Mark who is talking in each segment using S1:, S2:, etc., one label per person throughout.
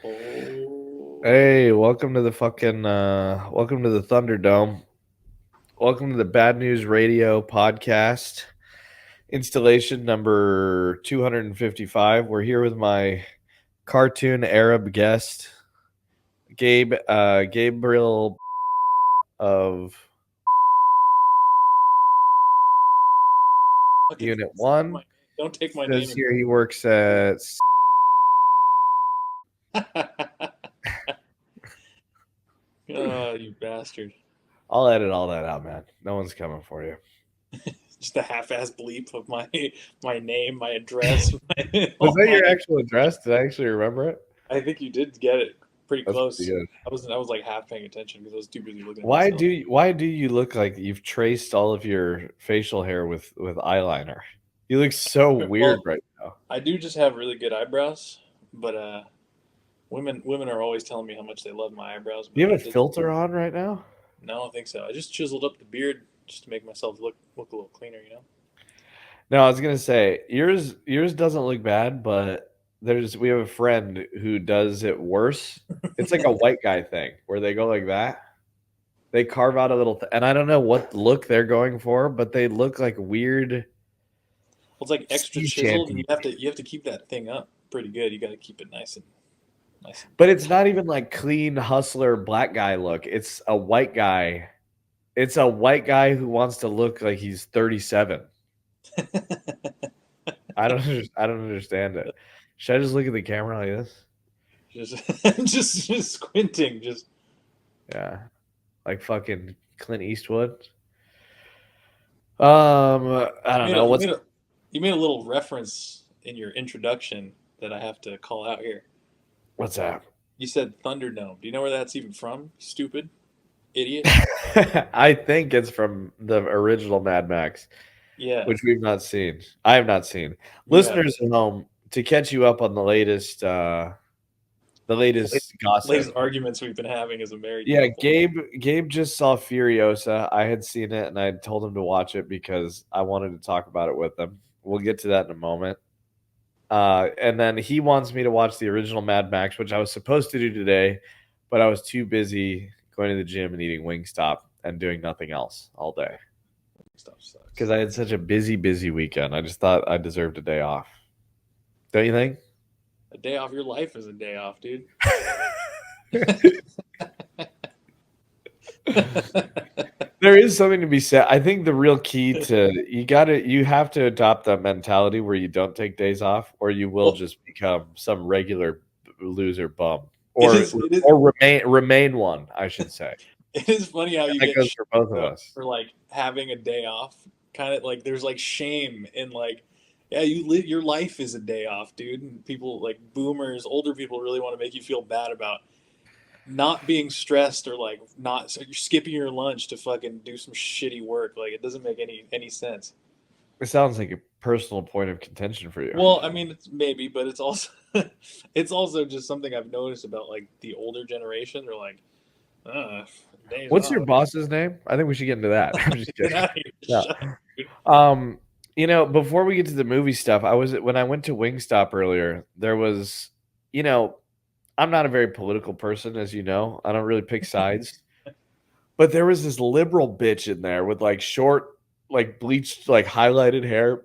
S1: Oh,
S2: Hey, welcome to the Thunderdome. Welcome to the Bad News Radio podcast, installation number 255. We're here with my cartoon Arab guest, Gabriel of
S1: fucking
S2: Unit
S1: say my
S2: 1.
S1: name. Don't take my name
S2: Says
S1: in
S2: here he works at
S1: vain. Oh, you bastard.
S2: I'll edit all that out, man. No one's coming for you.
S1: Just a half-ass bleep of my name, my address,
S2: Was
S1: all
S2: that
S1: my.
S2: your actual address? Did I actually remember it?
S1: I think you did get it pretty
S2: That's pretty
S1: close.
S2: good.
S1: I was like half paying attention because I was too busy looking at
S2: Why
S1: myself.
S2: do you look like you've traced all of your facial hair with eyeliner? You look so weird
S1: Well,
S2: right now.
S1: I do just have really good eyebrows, but women are always telling me how much they love my eyebrows,
S2: Do
S1: but
S2: you
S1: I
S2: have a
S1: just
S2: filter on right now?
S1: no, I don't think so. I just chiseled up the beard just to make myself look a little cleaner.
S2: No, I was gonna say yours doesn't look bad, but we have a friend who does it worse. It's like a white guy thing where they go like that. They carve out a little, and I don't know what look they're going for, but they look like weird
S1: Well, it's like extra
S2: sea
S1: chiseled, and
S2: shanty.
S1: you have to keep that thing up pretty good. You got to keep it nice and
S2: But it's
S1: tight.
S2: not even like clean hustler black guy look. It's a white guy. It's a white guy who wants to look like he's 37. I don't understand it. Should I just look at the camera like this?
S1: just just squinting. Just
S2: Yeah, like fucking Clint Eastwood. I
S1: you
S2: don't
S1: made
S2: know
S1: a you
S2: what's
S1: made a you made a little reference in your introduction that I have to call out here.
S2: what's that?
S1: You said Thunderdome. Do you know where that's even from? Stupid idiot.
S2: I think it's from the original Mad Max,
S1: Yeah,
S2: which we've not seen. I have not seen.
S1: you have
S2: Listeners at home, to catch you up on the latest gossip.
S1: latest arguments we've been having as a married
S2: Yeah,
S1: couple.
S2: Gabe just saw Furiosa. I had seen it and I told him to watch it because I wanted to talk about it with him. We'll get to that in a moment. And then he wants me to watch the original Mad Max, which I was supposed to do today, but I was too busy going to the gym and eating Wingstop and doing nothing else all day
S1: Stuff sucks.
S2: because I had such a busy weekend. I just thought I deserved a day off. Don't you think?
S1: A day off your life is a day off, dude.
S2: There is something to be said. I think the real key to you have to adopt that mentality where you don't take days off, or you will
S1: Well,
S2: just become some regular loser bum,
S1: it
S2: or
S1: is. It is.
S2: remain one, I should say.
S1: It is funny how
S2: And
S1: you
S2: that
S1: get
S2: goes for both of us.
S1: for like having a day off. Kind of like there's like shame in like, yeah, you live your life is a day off, dude. And people like boomers, older people really want to make you feel bad about not being stressed or like not. So you're skipping your lunch to fucking do some shitty work. Like it doesn't make any sense.
S2: It sounds like a personal point of contention for you.
S1: Well, I mean, it's maybe, but it's also it's also just something I've noticed about like the older generation. They're like, uh, days
S2: What's your
S1: off.
S2: boss's name? I think we should get into that. I'm just
S1: Get
S2: kidding.
S1: out of here.
S2: Yeah.
S1: Shut up, dude.
S2: Um, before we get to the movie stuff, when I went to Wingstop earlier, there was, you know, I'm not a very political person, as you know. I don't really pick sides. But there was this liberal bitch in there with like short, like bleached, like highlighted hair.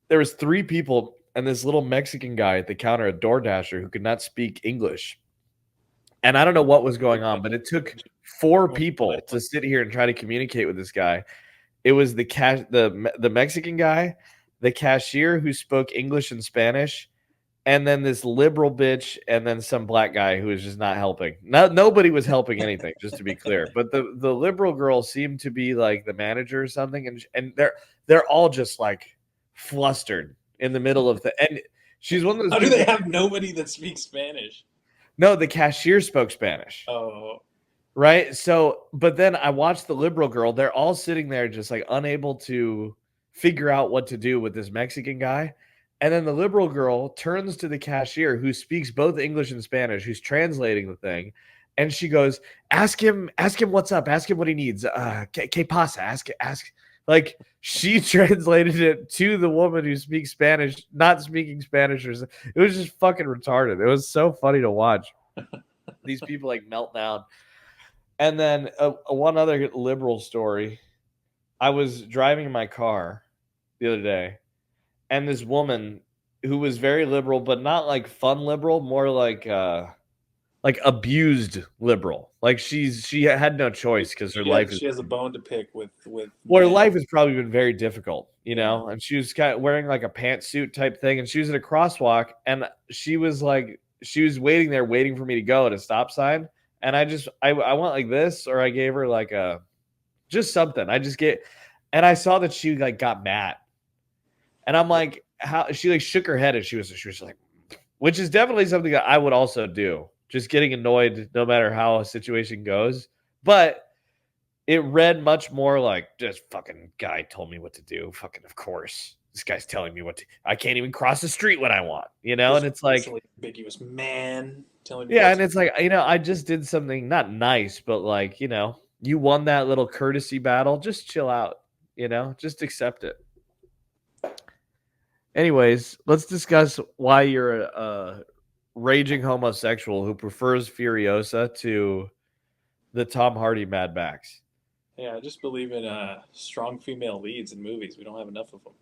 S2: There was three people and this little Mexican guy at the counter, a door dasher who could not speak English. And I don't know what was going on, but it took four people to sit here and try to communicate with this guy. It was the Mexican guy, the cashier who spoke English and Spanish, and then this liberal bitch, and then some black guy who was just not helping. Nobody was helping anything, just to be clear. But the liberal girl seemed to be like the manager or something, and they're all just like flustered in the middle of and she's one of those
S1: How do
S2: people.
S1: they have nobody that speaks Spanish?
S2: No, the cashier spoke Spanish.
S1: Oh,
S2: Right? So, but then I watched the liberal girl. They're all sitting there just like unable to figure out what to do with this Mexican guy. And then the liberal girl turns to the cashier who speaks both English and Spanish, who's translating the thing. And she goes, ask him what's up, ask him what he needs. Que pasa? Ask Like she translated it to the woman who speaks Spanish, not speaking Spanish. It was just fucking retarded. It was so funny to watch. These people like melt down. And then one other liberal story. I was driving my car the other day, and this woman who was very liberal, but not like fun liberal, more like abused liberal. Like she had no choice because her life is
S1: She has a bone to pick with
S2: well, her
S1: men.
S2: life has probably been very difficult, you
S1: Yeah.
S2: know. And she was kind of wearing like a pantsuit type thing, and she was at a crosswalk, and she was waiting there, waiting for me to go at a stop sign, and I went like this, or I gave her like a just something. And I saw that she like got mad, and I'm like, how she like shook her head, and she was like, which is definitely something that I would also do, just getting annoyed no matter how a situation goes, but it read much more like this fucking guy told me what to do. Fucking, of course. This guy's telling me what to. I can't even cross the street when I want, you know?
S1: This
S2: And it's like,
S1: racially ambiguous man telling me
S2: yeah.
S1: what
S2: And
S1: to
S2: it's like, I just did something not nice, but like, you won that little courtesy battle. Just chill out, just accept it. Anyways, let's discuss why you're a raging homosexual who prefers Furiosa to the Tom Hardy Mad Max.
S1: Yeah, I just believe in strong female leads in movies. We don't have enough of them.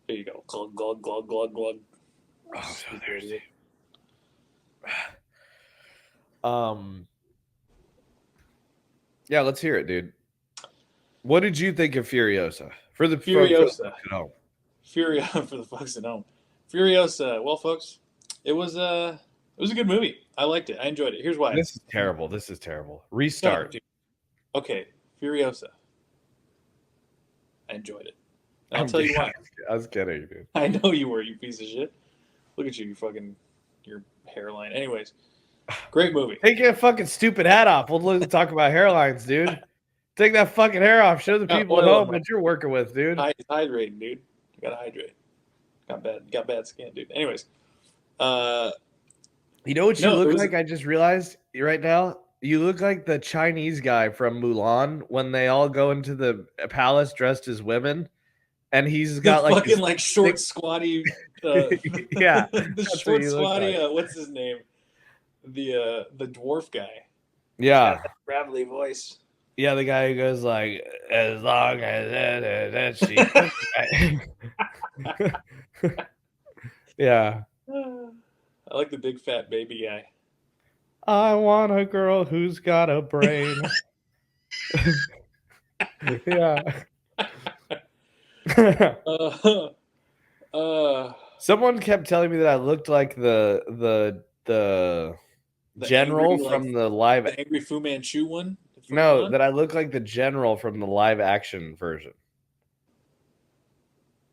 S1: There you go. Glug, glug, glug, glug, glug.
S2: Oh, so
S1: Stupid
S2: there's
S1: idiot.
S2: Yeah, let's hear it, dude. What did you think of Furiosa? For the
S1: Furiosa.
S2: at home.
S1: For the folks at home. Furiosa. Well, folks, it was a good movie. I liked it. I enjoyed it. Here's why.
S2: This is terrible. This is terrible.
S1: No,
S2: Restart.
S1: dude. Okay, Furiosa. I enjoyed it. And I'll tell you why.
S2: I was kidding, dude.
S1: I know you were, you piece of shit. Look at you fucking your hairline. Anyways, great movie.
S2: Take your fucking stupid hat off. We'll talk about hairlines, dude. Take that fucking hair off. Show the people at home what you're working with, dude.
S1: Hydrating, dude. You gotta hydrate. Got bad skin, dude. Anyways,
S2: you know what you look like? I just realized right now. You look like the Chinese guy from Mulan when they all go into the palace dressed as women, and he's got like
S1: fucking like short, squatty.
S2: Yeah,
S1: the short, squatty. Like. What's his name? The dwarf guy.
S2: Yeah,
S1: gravelly voice.
S2: Yeah, the guy who goes like, as long as she. Yeah.
S1: I like the big fat baby guy.
S2: I want a girl who's got a brain. Yeah. Someone kept telling me that I looked like the general
S1: angry,
S2: from
S1: like,
S2: the live.
S1: The angry Fu Manchu one.
S2: No, that I look like the general from the live action version.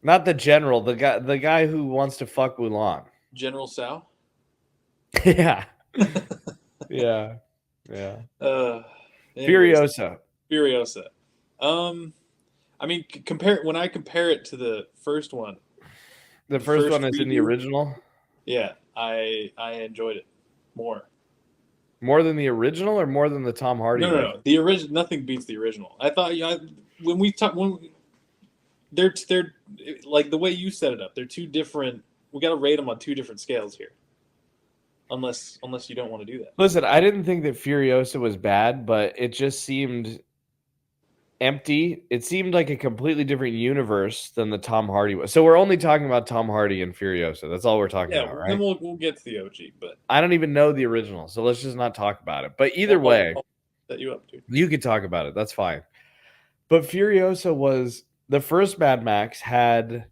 S2: Not the general, the guy who wants to fuck Mulan.
S1: General Sao?
S2: Yeah. Yeah.
S1: Furiosa. I mean, when I compare it to the first one.
S2: The first one is in the original?
S1: Yeah, I enjoyed it more.
S2: More than the original or more than the Tom Hardy version?
S1: No. The original, nothing beats the original. I thought they're like the way you set it up. They're two different. We got to rate them on two different scales here. Unless you don't want to do that.
S2: Listen, I didn't think that Furiosa was bad, but it just seemed empty. It seemed like a completely different universe than the Tom Hardy was. So we're only talking about Tom Hardy and Furiosa. That's all we're talking about, right?
S1: Then we'll get to the OG, but
S2: I don't even know the original, so let's just not talk about it. But either way,
S1: I'll set you up, dude.
S2: You could talk about it. That's fine. But Furiosa was the first Mad Max, had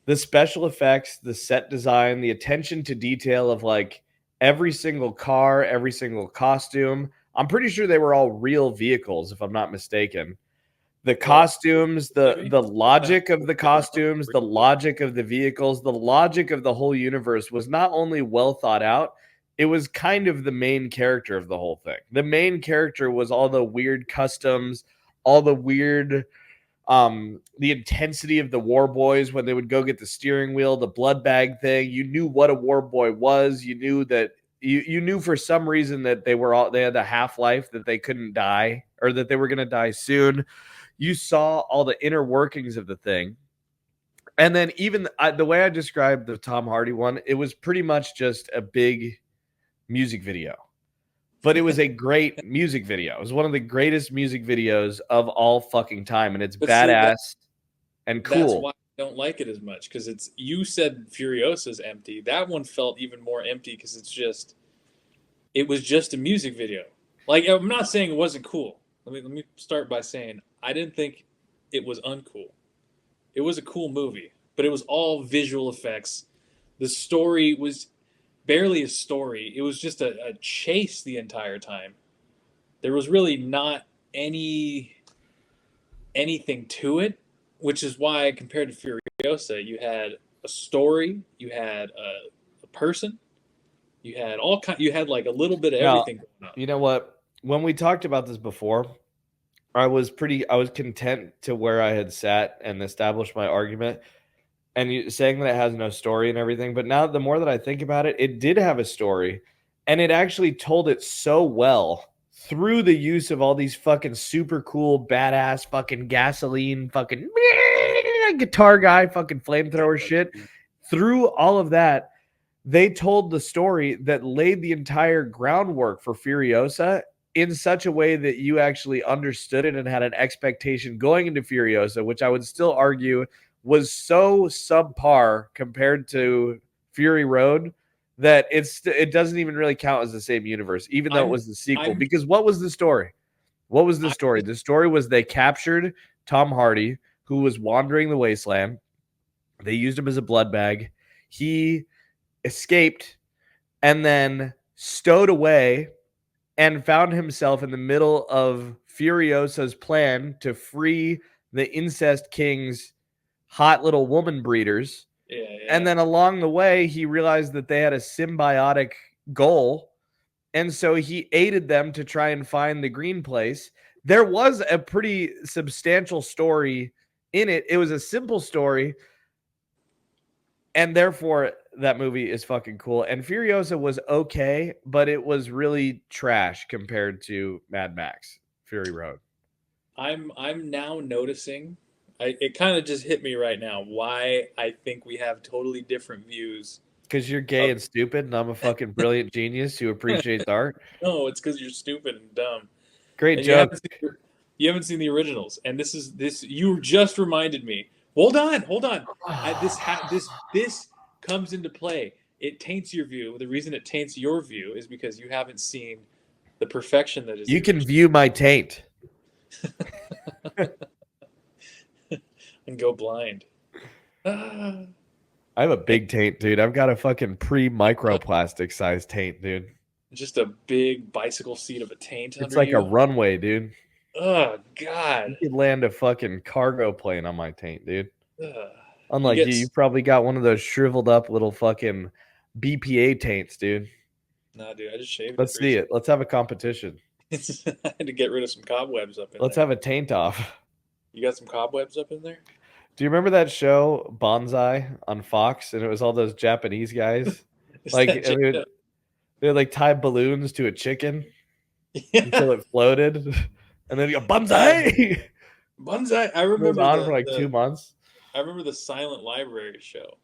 S2: the special effects, the set design, the attention to detail of like every single car, every single costume. I'm pretty sure they were all real vehicles, if I'm not mistaken. The costumes, the logic of the costumes, the logic of the vehicles, the logic of the whole universe was not only well thought out, it was kind of the main character of the whole thing. The main character was all the weird customs, all the weird, the intensity of the war boys when they would go get the steering wheel, the blood bag thing. You knew what a war boy was. You knew that you knew for some reason that they had a half-life, that they couldn't die, or that they were going to die soon. you saw all the inner workings of the thing. And then even the way I described the Tom Hardy one, it was pretty much just a big music video. But it was a great music video. It was one of the greatest music videos of all fucking time, and it's
S1: But see,
S2: badass and
S1: that's
S2: cool.
S1: why I don't like it as much, because it's, you said Furiosa's empty. That one felt even more empty because it was just a music video. Like, I'm not saying it wasn't cool. Let me start by saying I didn't think it was uncool. It was a cool movie, but it was all visual effects. The story was barely a story. It was just a chase the entire time. There was really not anything to it, which is why compared to Furiosa, you had a story, you had a person, you had you had like a little bit of
S2: Now,
S1: everything going on.
S2: you know what? When we talked about this before, I was content to where I had sat and established my argument. And you saying that it has no story and everything, but now the more that I think about it, it did have a story, and it actually told it so well through the use of all these fucking super cool, badass, fucking gasoline, fucking guitar guy, fucking flamethrower shit. Through all of that, they told the story that laid the entire groundwork for Furiosa in such a way that you actually understood it and had an expectation going into Furiosa, which I would still argue was so subpar compared to Fury Road that it doesn't even really count as the same universe, even though it
S1: I'm
S2: was the sequel.
S1: I'm
S2: Because what was the story? What was the
S1: I
S2: story? The story was they captured Tom Hardy, who was wandering the wasteland. They used him as a blood bag. He escaped and then stowed away and found himself in the middle of Furiosa's plan to free the incest king's hot little woman breeders. And
S1: yeah.
S2: then along the way, he realized that they had a symbiotic goal. And so he aided them to try and find the green place. There was a pretty substantial story in it. It was a simple story. And therefore, that movie is fucking cool. And Furiosa was okay, but it was really trash compared to Mad Max Fury Road.
S1: I'm now noticing. It kind of just hit me right now why I think we have totally different views.
S2: Because you're gay
S1: Of,
S2: and stupid, and I'm a fucking brilliant genius who appreciates art.
S1: no, it's because you're stupid and dumb,
S2: Great
S1: and
S2: joke.
S1: you haven't seen the originals. And this you just reminded me. Hold on, hold on. This comes into play. It taints your view. The reason it taints your view is because you haven't seen the perfection that is
S2: You
S1: the
S2: can
S1: original.
S2: view my taint.
S1: And go blind. Ah.
S2: I have a big taint, dude. I've got a fucking pre-microplastic size taint, dude.
S1: Just a big bicycle seat of a taint
S2: It's
S1: under
S2: like a
S1: you.
S2: runway, dude.
S1: Oh
S2: You
S1: God.
S2: could land a fucking cargo plane on my taint, dude.
S1: Ugh. You
S2: Unlike
S1: get
S2: you, you probably got one of those shriveled up little fucking BPA taints, dude.
S1: nah, dude. I just shaved it
S2: Let's see
S1: recently.
S2: it. Let's have a competition.
S1: I had to get rid of some cobwebs up in
S2: Let's
S1: there.
S2: have a taint off.
S1: You got some cobwebs up in there?
S2: Do you remember that show Bonsai on Fox? And it was all those Japanese guys,
S1: Is
S2: like
S1: that
S2: and
S1: Jacob?
S2: they would like tie balloons to a chicken
S1: Yeah.
S2: until it floated, and then you go
S1: Uh,
S2: bonsai.
S1: Bonsai.
S2: It goes on for like 2 months.
S1: I remember the Silent Library show.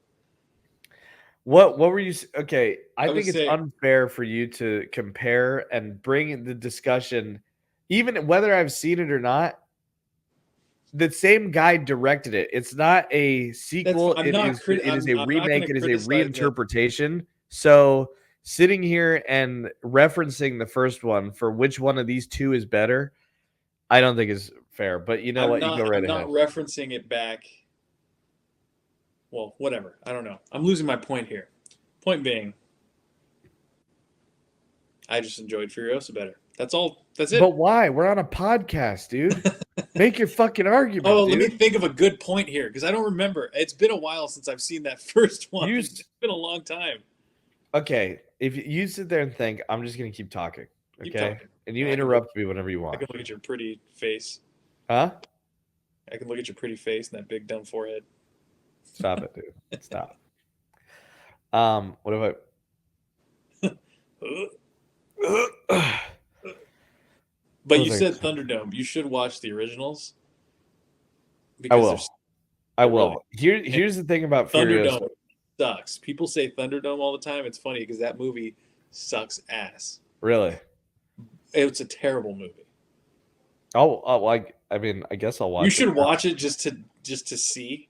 S2: What were you? Okay, I
S1: I would
S2: think it's
S1: say
S2: unfair for you to compare and bring the discussion, even whether I've seen it or not. The same guy directed it. It's not a
S1: that's.
S2: sequel. It is a
S1: I'm not going
S2: remake.
S1: to
S2: It is a
S1: criticize them.
S2: reinterpretation. So sitting here and referencing the first one for which one of these two is better, I don't think is fair. But you know what? You go right
S1: I'm not
S2: ahead.
S1: referencing it back. Well, whatever. I don't know. I'm losing my point here. Point being, I just enjoyed Furiosa better. That's all. That's
S2: But
S1: it.
S2: why? We're on a podcast, dude. Make your fucking argument,
S1: Oh, let me
S2: dude.
S1: think of a good point here because I don't remember. It's been a while since I've seen that first one.
S2: You
S1: It's been a long time.
S2: okay? If you sit there and think, I'm just gonna keep talking,
S1: Keep
S2: okay?
S1: talking.
S2: And you
S1: I can look.
S2: interrupt me whenever you
S1: I
S2: want,
S1: can look at your pretty face.
S2: huh?
S1: I can look at your pretty face and that big dumb forehead.
S2: Stop it, dude. Stop. What if
S1: But
S2: what
S1: you
S2: was I
S1: said
S2: gonna say?
S1: Thunderdome. You should watch the originals.
S2: I
S1: because
S2: will. I
S1: they're really.
S2: will.
S1: And
S2: Here's the thing about Furiosa.
S1: Thunderdome sucks. People say Thunderdome all the time. It's funny because that movie sucks ass.
S2: Really?
S1: It's a terrible movie.
S2: I mean, I guess I'll
S1: You
S2: watch it
S1: should
S2: now.
S1: watch it just to see,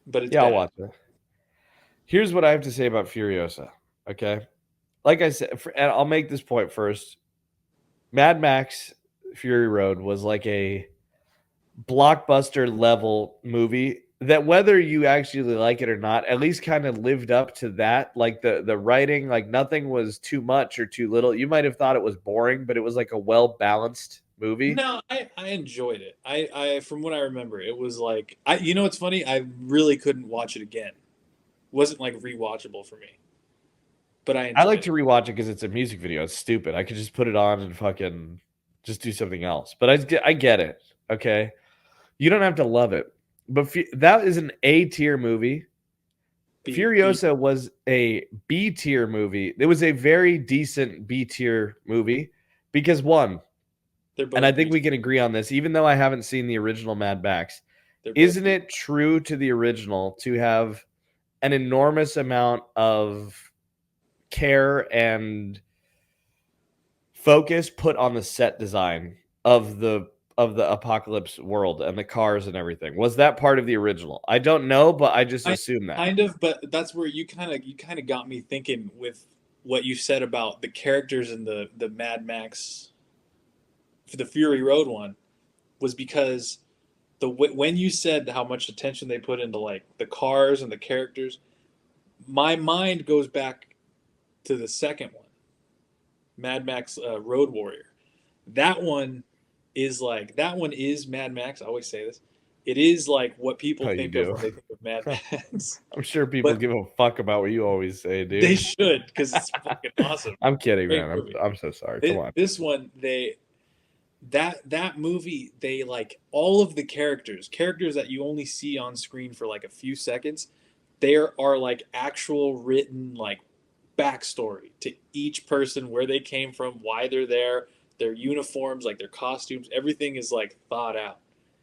S1: but it's
S2: Yeah, I'll
S1: bad.
S2: watch it. Here's what I have to say about Furiosa. Okay. Like I said, and I'll make this point first. Mad Max Fury Road was like a blockbuster level movie that, whether you actually like it or not, at least kind of lived up to that. Like the writing, like nothing was too much or too little. You might have thought it was boring, but it was like a well balanced movie.
S1: No, I enjoyed it. I from what I remember, it was like you know what's funny? I really couldn't watch it again. It wasn't like rewatchable for me, but I
S2: I like
S1: enjoyed
S2: to
S1: it.
S2: rewatch it because it's a music video. It's stupid. I could just put it on and fucking just do something else. But I get it. Okay. You don't have to love it. But that is an A tier movie.
S1: B,
S2: Furiosa was a B tier movie. It was a very decent B tier movie because, one,
S1: they're
S2: and I
S1: both
S2: think
S1: B.
S2: we can agree on this, even though I haven't seen the original Mad Max,
S1: They're both
S2: isn't
S1: B.
S2: it true to the original to have an enormous amount of care and focus put on the set design of the apocalypse world and the cars and everything? Was that part of the original? I don't know, but I just
S1: I
S2: assume that.
S1: kind of, but that's where you kind of got me thinking with what you said about the characters in the Mad Max for the Fury Road one was because when you said how much attention they put into like the cars and the characters, my mind goes back to the second one, Mad Max Road Warrior. That one that one is Mad Max. I always say this. It is like what people
S2: Oh, you
S1: think of
S2: do.
S1: when they think of Mad Max,
S2: I'm sure people
S1: but
S2: give a fuck about what you always say,
S1: they
S2: dude.
S1: should because it's fucking awesome.
S2: I'm kidding,
S1: Great
S2: man.
S1: movie.
S2: I'm so sorry. Come on.
S1: This one that movie they like all of the characters that you only see on screen for like a few seconds. There are like actual written like backstory to each person, where they came from, why they're there, their uniforms, like their costumes, everything is like thought out,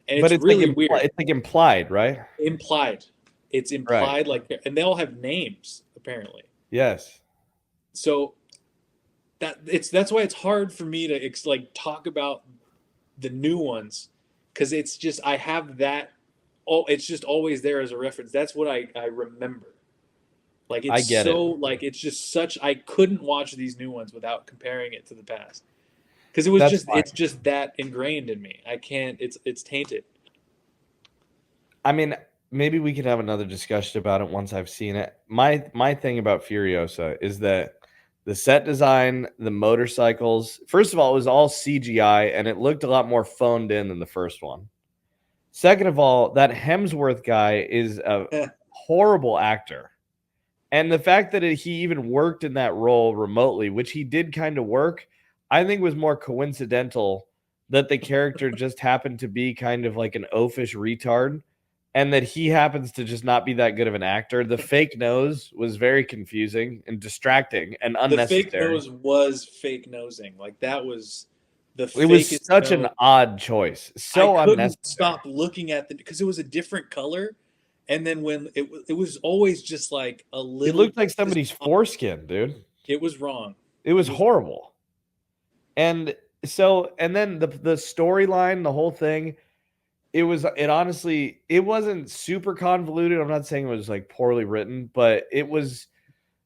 S1: and
S2: But
S1: it's
S2: it's like
S1: really weird.
S2: it's like implied, right?
S1: Implied, it's
S2: Right.
S1: implied, like, and they all have names apparently.
S2: Yes.
S1: So that's why it's hard for me to like talk about the new ones because it's just I have that. Oh, it's just always there as a reference. That's what I remember. Like
S2: I
S1: it's
S2: get it.
S1: so like it's just such I couldn't watch these new ones without comparing it to the past because it was
S2: That's
S1: just
S2: fine.
S1: it's just that ingrained in me. I can't. It's tainted.
S2: I mean, maybe we could have another discussion about it once I've seen it. My thing about Furiosa is that the set design, the motorcycles, first of all, it was all CGI and it looked a lot more phoned in than the first one. Second of all, that Hemsworth guy is a horrible actor. And the fact that he even worked in that role remotely, which he did kind of work, I think was more coincidental that the character just happened to be kind of like an oafish retard and that he happens to just not be that good of an actor. The fake nose was very confusing and distracting and
S1: The fake
S2: unnecessary.
S1: nose was fake nosing. Like that was the
S2: It was
S1: fakest
S2: such an
S1: nose.
S2: odd choice.
S1: I
S2: So
S1: couldn't
S2: unnecessary.
S1: stop looking at the because it was a different color, and then when it was always just like a
S2: It
S1: little.
S2: looked like
S1: Just
S2: somebody's foreskin, dude.
S1: it was wrong.
S2: It
S1: It
S2: was
S1: was
S2: horrible. And so, and then the storyline, the whole thing, it honestly, it wasn't super convoluted. I'm not saying it was like poorly written, but it was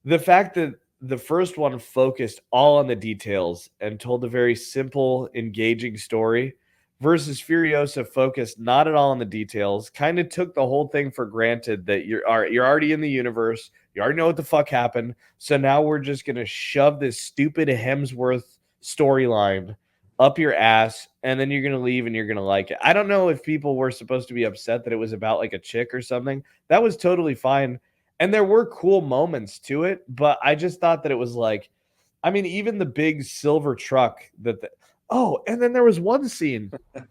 S2: the fact that the first one focused all on the details and told a very simple, engaging story versus Furiosa focused not at all on the details, kind of took the whole thing for granted that you're already in the universe, you already know what the fuck happened. So now we're just gonna shove this stupid Hemsworth storyline up your ass and then you're going to leave and you're going to like it. I don't know if people were supposed to be upset that it was about like a chick or something. That was totally fine. And there were cool moments to it, but I just thought that it was like, I mean, even the big silver truck oh, and then there was one scene.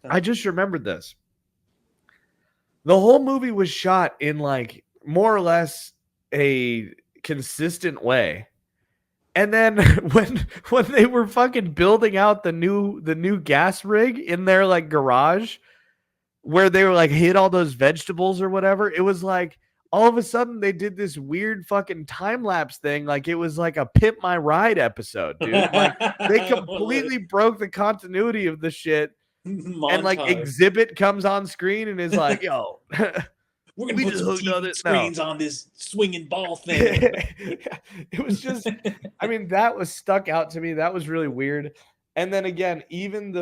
S2: I just remembered this. The whole movie was shot in like more or less a consistent way. And then when they were fucking building out the new gas rig in their like garage, where they were like hid all those vegetables or whatever. It was like all of a sudden they did this weird fucking time lapse thing. Like it was like a Pimp My Ride episode, dude. Like they completely broke the continuity of the shit. And like
S1: Montage.
S2: Exhibit comes on screen and is like, yo,
S1: We're gonna
S2: we
S1: put
S2: just
S1: some
S2: hooked on
S1: TV
S2: it. No.
S1: screens on this swinging ball thing.
S2: It was just, I mean, that was stuck out to me. That was really weird. And then again, even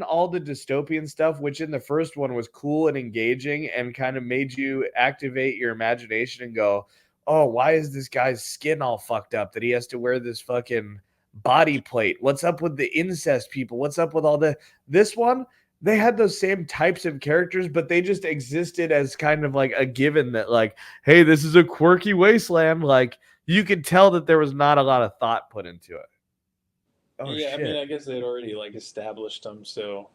S2: all the dystopian stuff, which in the first one was cool and engaging and kind of made you activate your imagination and go, oh, why is this guy's skin all fucked up that he has to wear this fucking body plate? What's up with the incest people? What's up with all the this one? They had those same types of characters, but they just existed as kind of like a given that, like, hey, this is a quirky wasteland. Like, you could tell that there was not a lot of thought put into it. Oh
S1: Yeah, I mean,
S2: shit!
S1: I guess they'd already like established them, so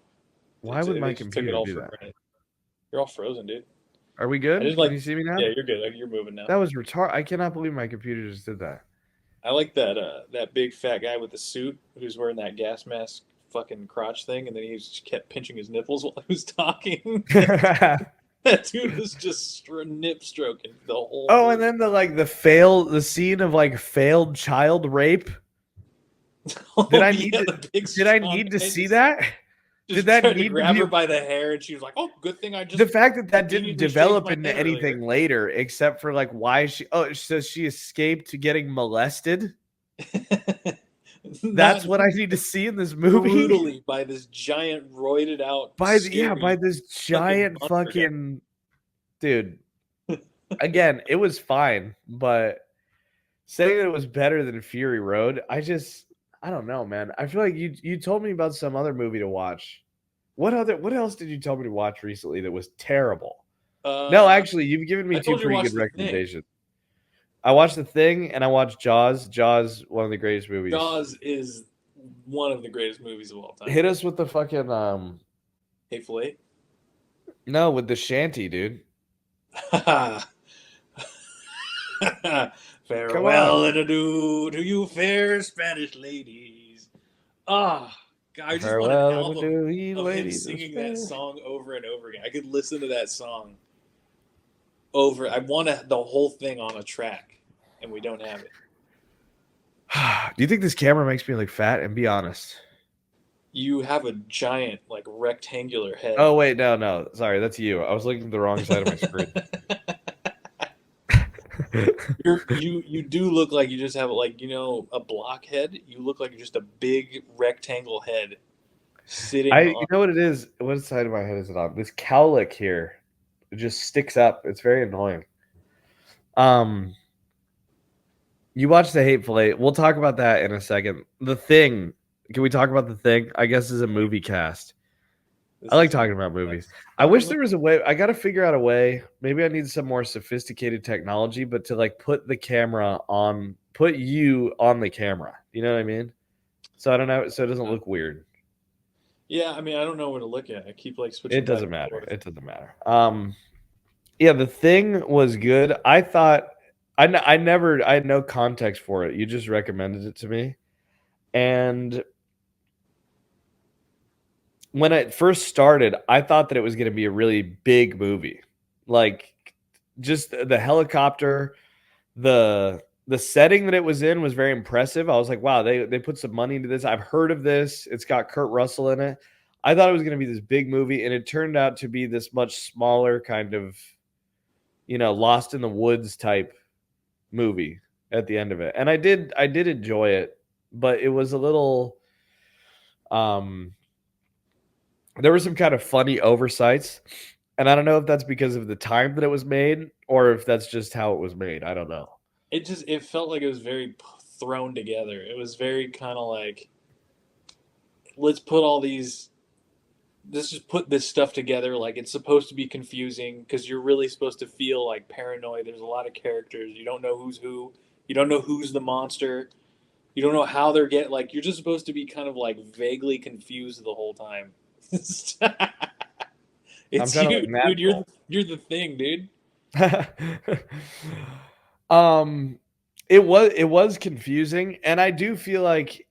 S2: Why would
S1: they
S2: my
S1: just took it
S2: computer
S1: all
S2: do
S1: for
S2: that?
S1: granted. You're all frozen, dude.
S2: Are we
S1: I
S2: good?
S1: just
S2: Can
S1: like,
S2: you see me now?
S1: yeah, you're good. Like, you're moving now.
S2: That was retarded. I cannot believe my computer just did that.
S1: I like that big fat guy with the suit who's wearing that gas mask fucking crotch thing, and then he just kept pinching his nipples while he was talking. That dude was just nip stroking the whole
S2: Oh, and
S1: movie.
S2: then the scene of like failed child rape. Did
S1: Oh
S2: I need
S1: yeah,
S2: to
S1: the big
S2: did I
S1: strong
S2: need to
S1: guy
S2: see that? Did
S1: just
S2: that
S1: tried to
S2: need to
S1: grab
S2: be
S1: her by the hair, and she was like, "Oh, good thing I
S2: the
S1: just
S2: fact that that didn't
S1: conveniently shaved
S2: develop
S1: my
S2: into
S1: head earlier."
S2: anything later except for like why so she escaped getting molested? That's
S1: Not
S2: what I need to see in this movie?
S1: brutally by this giant, roided out,
S2: By
S1: scary
S2: this
S1: fucking
S2: giant
S1: monster guy.
S2: fucking dude. Again, it was fine, but saying that it was better than Fury Road, I don't know, man. I feel like you told me about some other movie to watch. What else did you tell me to watch recently that was terrible? No,
S1: Uh,
S2: actually, you've given me
S1: I
S2: two
S1: told you to
S2: pretty
S1: watch
S2: good
S1: The Thing.
S2: recommendations. I watched The Thing and I watched Jaws. Jaws, one of the greatest movies.
S1: Jaws is one of the greatest movies of all time.
S2: Hit us with the fucking
S1: Hateful Eight.
S2: no, with the shanty, dude. Come on.
S1: Farewell and adieu to you fair Spanish ladies. Ah, God, I just want an
S2: Farewell and
S1: album
S2: adieu, ye
S1: of him
S2: ladies of
S1: singing that
S2: Spain.
S1: song over and over again. I could listen to that song over. I want the whole thing on a track, and we don't have it.
S2: Do you think this camera makes me look fat? And be honest.
S1: You have a giant, like rectangular head.
S2: Oh wait, no. Sorry, that's you. I was looking at the wrong side of my screen.
S1: You do look like you just have like a blockhead. You look like just a big rectangle head sitting
S2: You
S1: on.
S2: know what it is? What side of my head is it on? This cowlick here, it just sticks up. It's very annoying. Um, you watch The Hateful Eight. We'll talk about that in a second. The Thing. Can we talk about The Thing? I guess is a movie cast.
S1: This
S2: I like
S1: is
S2: talking about movies. I
S1: talking
S2: wish
S1: about.
S2: there was a way. I got to figure out a way. Maybe I need some more sophisticated technology, but to like put the camera on, put you on the camera. You know what I mean? So I don't know. So it doesn't look weird.
S1: Yeah, I mean, I don't know where to look at. I keep like
S2: It
S1: switching back
S2: doesn't
S1: and
S2: matter.
S1: forth.
S2: It doesn't matter. Yeah, The Thing was good. I thought I had no context for it. You just recommended it to me, and when it first started, I thought that it was going to be a really big movie, like just the helicopter, the setting that it was in was very impressive. I was like, wow, they put some money into this. I've heard of this. It's got Kurt Russell in it. I thought it was going to be this big movie, and it turned out to be this much smaller kind of, Lost in the Woods type movie at the end of it. And I did enjoy it, but it was a little there were some kind of funny oversights. And I don't know if that's because of the time that it was made or if that's just how it was made. I don't know.
S1: It felt like it was very thrown together. It was very kind of like, let's put all these let's just put this stuff together. Like, it's supposed to be confusing because you're really supposed to feel like paranoid. There's a lot of characters. You don't know who's who. You don't know who's the monster. You don't know how they're getting. Like, you're just supposed to be kind of like vaguely confused the whole time.
S2: I'm
S1: It's
S2: trying to look
S1: you, dude.
S2: natural.
S1: You're the thing, dude.
S2: um it was confusing, and I do feel like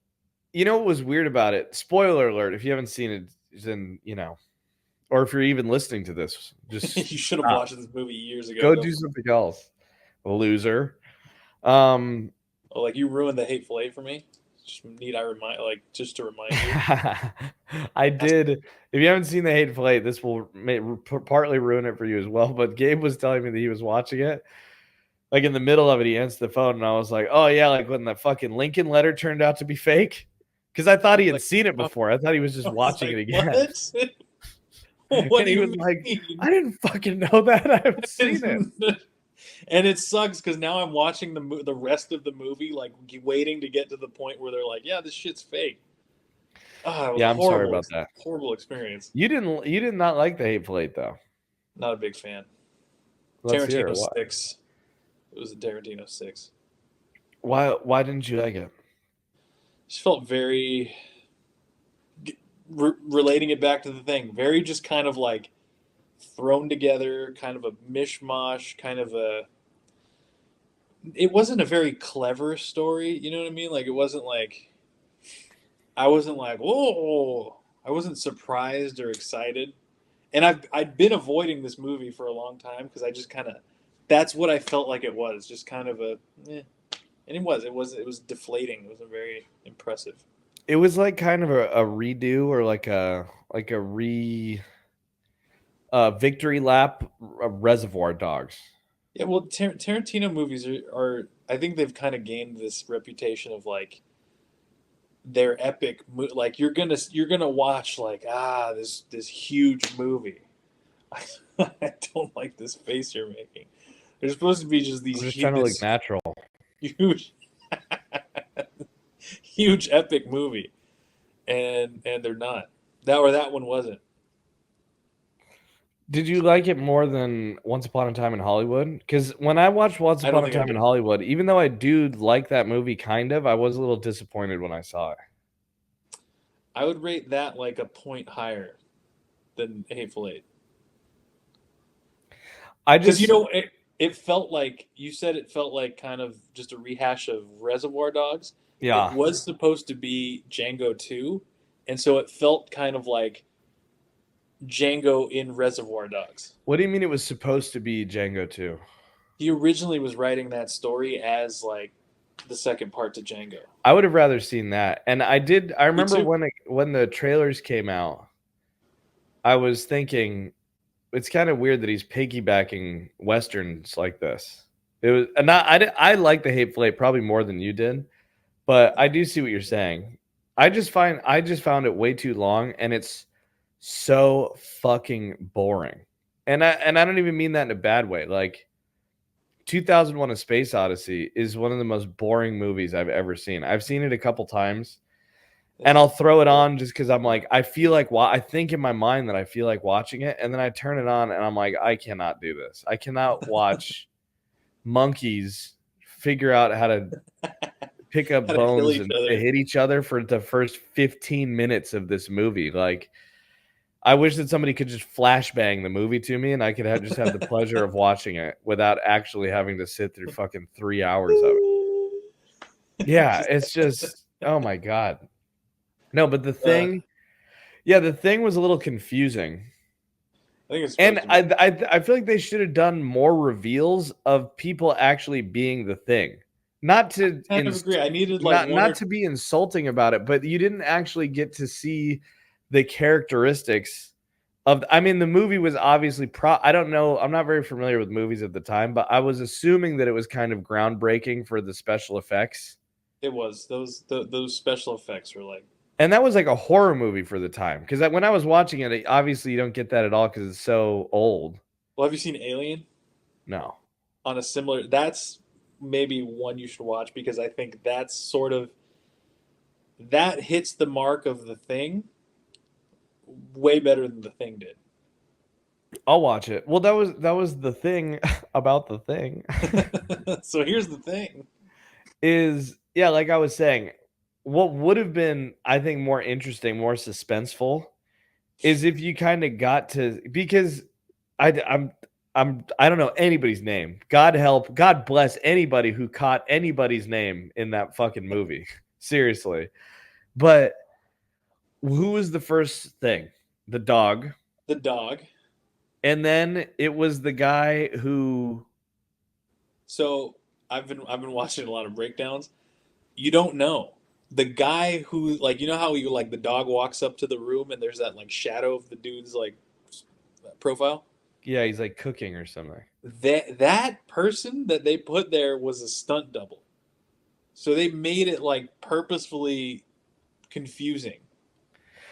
S2: what was weird about it. Spoiler alert, if you haven't seen it, then or if you're even listening to this, just
S1: You should have
S2: stop.
S1: watched this movie years ago.
S2: Go
S1: Don't.
S2: do something else, loser. Um,
S1: Oh, like you ruined the Hateful Eight for me. Just need I remind like just to remind you.
S2: I
S1: That's,
S2: did. If you haven't seen the Hateful Eight, this will partly ruin it for you as well. But Gabe was telling me that he was watching it. Like in the middle of it, he answered the phone, and I was like, "Oh yeah, like when the fucking Lincoln letter turned out to be fake." Because I thought he had
S1: like
S2: seen it
S1: I
S2: before. I thought he was just
S1: was
S2: watching it
S1: like,
S2: again.
S1: what? What
S2: And
S1: do
S2: he
S1: you
S2: was like,
S1: mean?
S2: "I didn't fucking know that. I haven't seen it."
S1: And it sucks because now I'm watching the rest of the movie, like waiting to get to the point where they're like, "Yeah, this shit's fake." Ah, it was a
S2: Yeah, I'm sorry about that.
S1: horrible experience.
S2: You did not like the Hateful Eight though.
S1: Not a big fan.
S2: Let's hear it.
S1: Tarantino 6. It was a Tarantino 6.
S2: Why didn't you like it?
S1: Just felt very relating it back to the thing. Very just kind of like thrown together, kind of a mishmash, kind of a. It wasn't a very clever story. You know what I mean? Like it wasn't like I wasn't like whoa. I wasn't surprised or excited, and I'd been avoiding this movie for a long time because I just kind of that's what I felt like it was, just kind of a. And it was deflating. It wasn't very impressive.
S2: It was like kind of a redo or like a re victory lap of Reservoir Dogs.
S1: Yeah, well, Tarantino movies are I think they've kind of gained this reputation of like they're epic. Like you're gonna watch like this huge movie. I don't like this face you're making. They're supposed to be just
S2: I'm just trying to look
S1: this
S2: natural.
S1: huge, huge epic movie, and they're not. That one wasn't.
S2: Did you like it more than Once Upon a Time in Hollywood? Because when I watched Once
S1: I don't
S2: Upon a
S1: think I
S2: Time in
S1: did.
S2: Hollywood, even though I do like that movie kind of, I was a little disappointed when I saw it.
S1: I would rate that like a point higher than Hateful Eight.
S2: I
S1: Because
S2: just
S1: it felt like you said it felt like kind of just a rehash of Reservoir Dogs. It
S2: yeah.
S1: was supposed to be Django 2, and so it felt kind of like Django in Reservoir Dogs.
S2: What do you mean it was supposed to be Django 2?
S1: He originally was writing that story as like the second part to Django.
S2: I would have rather seen that. And I
S1: Me
S2: remember
S1: too.
S2: when the trailers came out, I was thinking it's kind of weird that he's piggybacking westerns like this. It was and I like the Hateful Eight probably more than you did, but I do see what you're saying. I just found it way too long and it's so fucking boring. And I don't even mean that in a bad way. Like 2001: A Space Odyssey is one of the most boring movies I've ever seen. I've seen it a couple times and
S1: It's
S2: I'll throw it on just because I'm like, I feel like I think in my mind that I feel like watching it, and then I turn it on and I'm like, I cannot do this. I cannot watch monkeys figure out how to pick up
S1: how to kill
S2: bones
S1: each
S2: and to
S1: other.
S2: hit each other for the first 15 minutes of this movie. Like, I wish that somebody could just flashbang the movie to me and I could just have the pleasure of watching it without actually having to sit through fucking 3 hours of it. Yeah,
S1: Just,
S2: it's just, oh my God. No, but
S1: uh,
S2: the thing was a little confusing.
S1: I think it's
S2: And
S1: supposed to be.
S2: I feel like they should have done more reveals of people actually being the thing. Not to
S1: I kind of agree. I needed like one
S2: not
S1: or
S2: to be insulting about it, but you didn't actually get to see the characteristics of I mean the movie was obviously I don't know, I'm not very familiar with movies at the time, but I was assuming that it was kind of groundbreaking for the special effects.
S1: it was those special effects were like.
S2: And that was like a horror movie for the time because when I was watching it, obviously you don't get that at all because it's so old.
S1: Well, have you seen Alien?
S2: No.
S1: On a similar, that's maybe one you should watch because I think that's sort of that hits the mark of the thing way better than the thing did.
S2: I'll watch it. Well, that was the thing about the thing
S1: So here's the thing.
S2: is yeah, like I was saying, what would have been I think more interesting, more suspenseful is if you kind of got to because I'm I don't know anybody's name. God help, God bless anybody who caught anybody's name in that fucking movie. Seriously. But who was the first thing? The dog.
S1: The dog.
S2: and then it was the guy who.
S1: So I've been watching a lot of breakdowns. You don't know. The guy who, like, you know how you, like, the dog walks up to the room and there's that like shadow of the dude's like profile?
S2: Yeah, he's like cooking or something.
S1: That person that they put there was a stunt double. So they made it like purposefully confusing.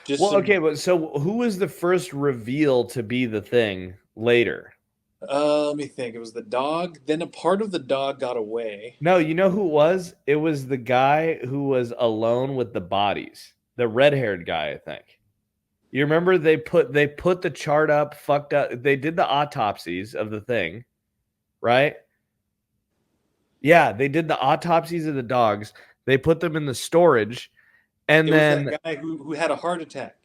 S1: Just
S2: Well,
S1: some.
S2: okay, but so who was the first reveal to be the thing later?
S1: Let me think. It was the dog. Then a part of the dog got away.
S2: No, you know who it was? It was the guy who was alone with the bodies. The red-haired guy, I think. You remember they put the chart up, fucked up. They did the autopsies of the thing, right? Yeah, they did the autopsies of the dogs. They put them in the storage, and
S1: It was
S2: then
S1: that guy who had a heart attack.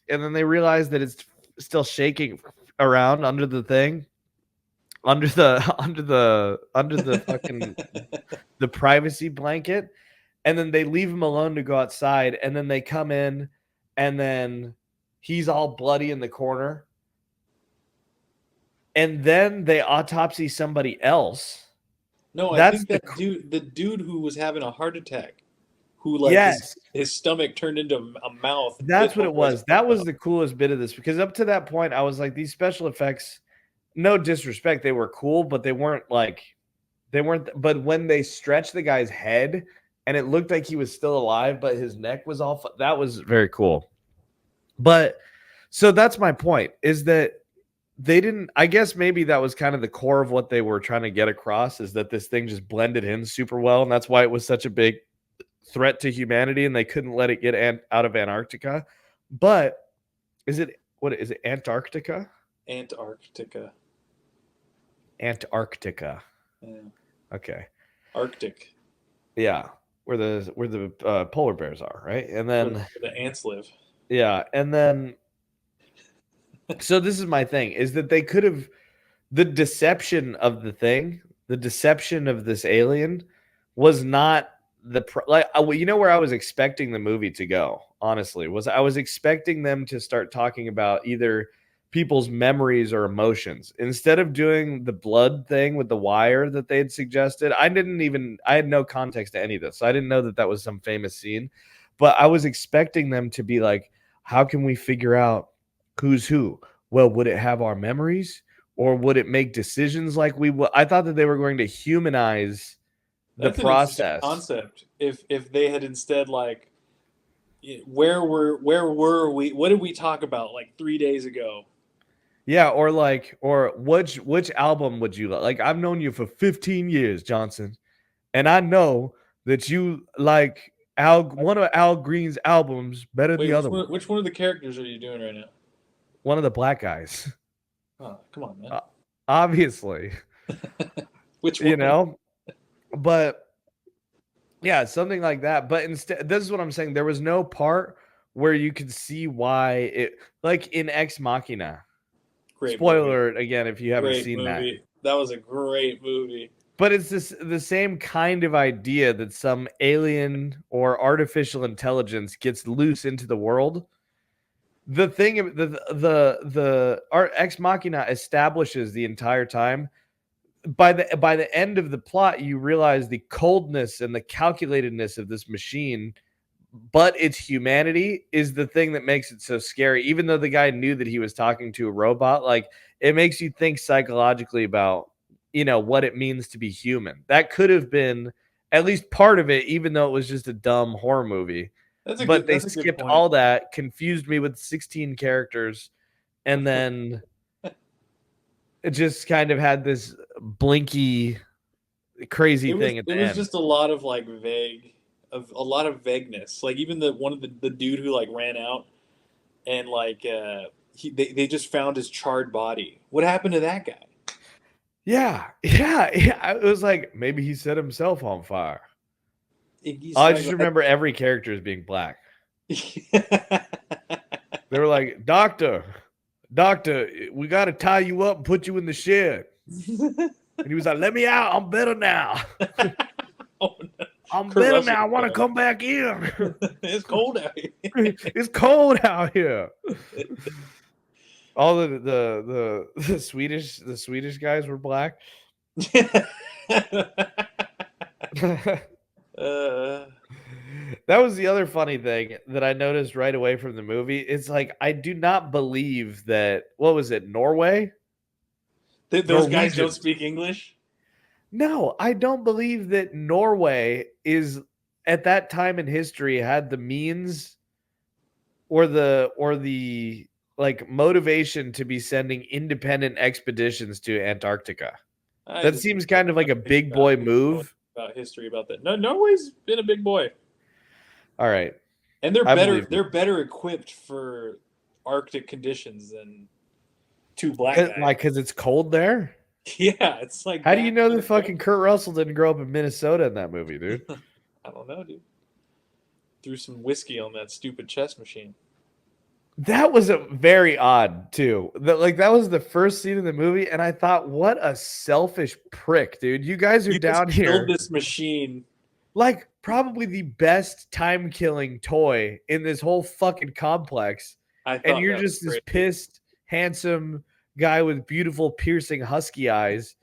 S2: they realized that it's still shaking around under the thing, under the under the fucking the privacy blanket, and then they leave him alone to go outside, and then they come in, and then he's all bloody in the corner, and then they autopsy somebody else.
S1: No, I
S2: That's
S1: think that dude, the dude who was having a heart attack, who like
S2: yes,
S1: his stomach turned into a mouth,
S2: that's
S1: bit
S2: what
S1: one
S2: it
S1: guy's
S2: was. That
S1: arm
S2: was
S1: off.
S2: the coolest bit of this because up to that point, I was like, these special effects, no disrespect, they were cool, but they weren't. But when they stretched the guy's head and it looked like he was still alive, but his neck was all, that was very cool. But so that's my point is that they didn't, I guess maybe that was kind of the core of what they were trying to get across is that this thing just blended in super well. And that's why it was such a big threat to humanity and they couldn't let it get out of Antarctica. But what is it? Antarctica?
S1: Antarctica.
S2: Antarctica.
S1: Yeah.
S2: Okay.
S1: Arctic,
S2: Yeah. Where the polar bears are, right? And
S1: where
S2: then
S1: the ants live.
S2: yeah, and then so this is my thing is that they could have the deception of the thing, the deception of this alien was not you know where I was expecting the movie to go, honestly, was I was expecting them to start talking about either people's memories or emotions instead of doing the blood thing with the wire that they had suggested. I had no context to any of this. So I didn't know that that was some famous scene, but I was expecting them to be like, how can we figure out who's who? Well, would it have our memories? Or would it make decisions like we would? I thought that they were going to humanize the
S1: That's an interesting
S2: process.
S1: concept. If they had instead like, where were we? What did we talk about like 3 days ago?
S2: Yeah, or which album would you like? I've known you for 15 years, Johnson, and I know that you like one of Al Green's albums better than
S1: Wait,
S2: the
S1: which
S2: other
S1: one?
S2: one.
S1: Which one of the characters are you doing right now?
S2: One of the black guys.
S1: Oh, come on, man.
S2: Uh, obviously,
S1: Which
S2: you
S1: one?
S2: know, but yeah, something like that. But instead, this is what I'm saying. There was no part where you could see why it, like in Ex Machina.
S1: Great movie.
S2: Spoiler alert again if you haven't
S1: Great
S2: seen that.
S1: movie. That was a great movie.
S2: But it's the same kind of idea that some alien or artificial intelligence gets loose into the world. The thing, the art Ex Machina establishes the entire time. By the end of the plot, you realize the coldness and the calculatedness of this machine, but its humanity is the thing that makes it so scary. Even though the guy knew that he was talking to a robot, like it makes you think psychologically about what it means to be human. That could have been at least part of it, even though it was just a dumb horror movie.
S1: That's a
S2: But
S1: good.
S2: they
S1: That's a good
S2: skipped
S1: point.
S2: all that, confused me with 16 characters, and then it just kind of had this blinky crazy
S1: It was
S2: thing at
S1: it
S2: the
S1: was
S2: end.
S1: just a lot of like a lot of vagueness. Like even the one of the dude who like ran out and like they just found his charred body. What happened to that guy?
S2: Yeah, yeah. It was like maybe he set himself on fire.
S1: Iggy's
S2: I
S1: like,
S2: just remember every character as being black. They were like, Doctor, we got to tie you up and put you in the shed. And he was like, let me out. I'm better now.
S1: oh, no.
S2: I'm
S1: Kurt
S2: better
S1: Russell
S2: now. I
S1: was
S2: want to
S1: there.
S2: come back in.
S1: It's cold out here.
S2: It's cold out here. All the Swedish guys were black.
S1: uh,
S2: That was the other funny thing that I noticed right away from the movie. It's like I do not believe that what was it, Norway?
S1: those guys don't
S2: Norwegians.
S1: speak English.
S2: No, I don't believe that Norway is at that time in history had the means or the like motivation to be sending independent expeditions to Antarctica.
S1: I
S2: That
S1: just
S2: seems kind of like a big
S1: about,
S2: boy move.
S1: about history about that. No, Norway's been a big boy,
S2: All right.
S1: and they're
S2: I
S1: better.
S2: believe
S1: They're better equipped for Arctic conditions than two black guys.
S2: Why? Because it's cold there.
S1: Yeah, it's like
S2: How do you
S1: back
S2: know
S1: to
S2: that
S1: the cold.
S2: fucking Kurt Russell didn't grow up in Minnesota in that movie, dude?
S1: I don't know, dude. Threw some whiskey on that stupid chess machine.
S2: That was a very odd too. That was the first scene in the movie, and I thought, what a selfish prick, dude. You guys are
S1: You just
S2: down
S1: killed
S2: here
S1: this machine.
S2: like probably the best time killing toy in this whole fucking complex.
S1: I
S2: And
S1: thought
S2: you're
S1: that was
S2: just this
S1: great.
S2: pissed, handsome guy with beautiful, piercing, husky eyes.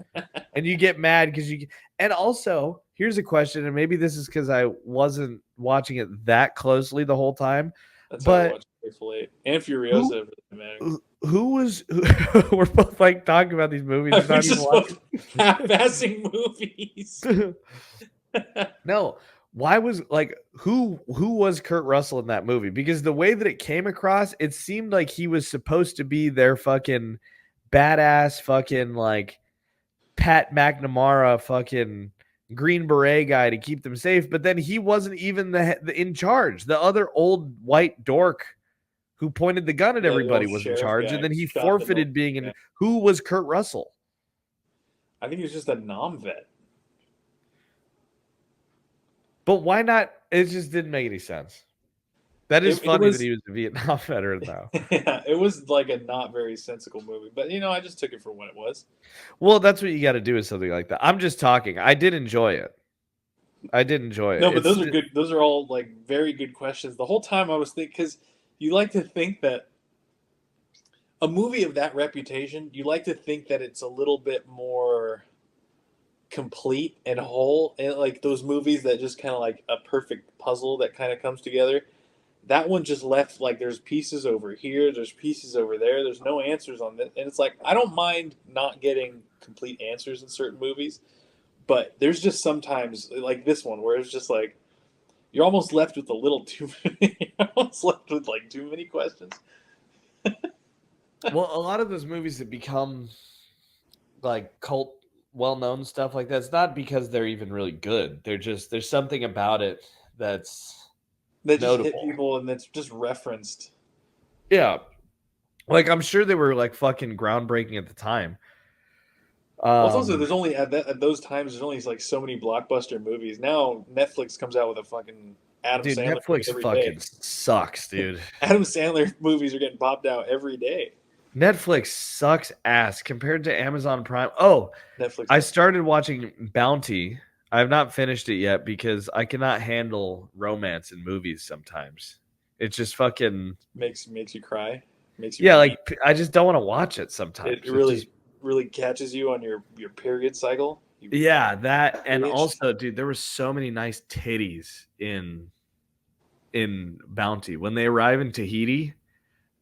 S2: And you get mad because you. And also, here's a question, and maybe this is because I wasn't watching it that closely the whole time,
S1: That's how I
S2: but
S1: watched Hateful Eight and Furiosa.
S2: who
S1: For that matter.
S2: who was we're both like talking about these movies and
S1: We're
S2: not even
S1: just both half-assing movies.
S2: watching. No, why was like who was Kurt Russell in that movie? Because the way that it came across, it seemed like he was supposed to be their fucking badass fucking like Pat McNamara fucking Green Beret guy to keep them safe, but then he wasn't even the in charge. The other old white dork who pointed the gun at
S1: Yeah, the
S2: everybody
S1: old
S2: was in
S1: sheriff
S2: charge,
S1: guy
S2: and then he
S1: shot the
S2: forfeited
S1: military
S2: being in.
S1: guy.
S2: Who was Kurt Russell?
S1: I think he was just a nom vet.
S2: But why not? It just didn't make any sense. That is
S1: It
S2: funny that
S1: was
S2: he was a Vietnam veteran, though.
S1: yeah, it was like a not very sensical movie, but I just took it for what it was.
S2: Well, that's what you got to do with something like that. I'm just talking. I did enjoy it. I did enjoy it.
S1: No, but those are good. Those are all like very good questions. The whole time I was thinking, because you like to think that a movie of that reputation, you like to think that it's a little bit more complete and whole, and like those movies that just kind of like a perfect puzzle that kind of comes together. That one just left like there's pieces over here, there's pieces over there, there's no answers on this, and it's like I don't mind not getting complete answers in certain movies, but there's just sometimes like this one where it's just like you're almost left with a little too many, you're almost left with like too many questions.
S2: Well, a lot of those movies that become like cult, well-known stuff like that, it's not because they're even really good. They're just there's something about it that's
S1: That just hit
S2: notable.
S1: people and it's just referenced.
S2: Yeah, like I'm sure they were like fucking groundbreaking at the time.
S1: Well, it's also
S2: Um,
S1: there's only at those times there's only like so many blockbuster movies. Now Netflix comes out with a fucking Adam
S2: dude,
S1: Sandler movie
S2: Netflix
S1: every day.
S2: fucking sucks, dude.
S1: Adam Sandler movies are getting popped out every day.
S2: Netflix sucks ass compared to Amazon Prime. Oh,
S1: Netflix
S2: I
S1: does.
S2: started watching Bounty. I have not finished it yet because I cannot handle romance in movies sometimes. It's just fucking
S1: Makes you cry, makes you
S2: yeah,
S1: weep.
S2: like I just don't want to watch it
S1: It
S2: sometimes. It just
S1: really catches you on your period cycle. You
S2: yeah, that and
S1: bitch.
S2: also, dude, there were so many nice titties in Bounty when they arrive in Tahiti.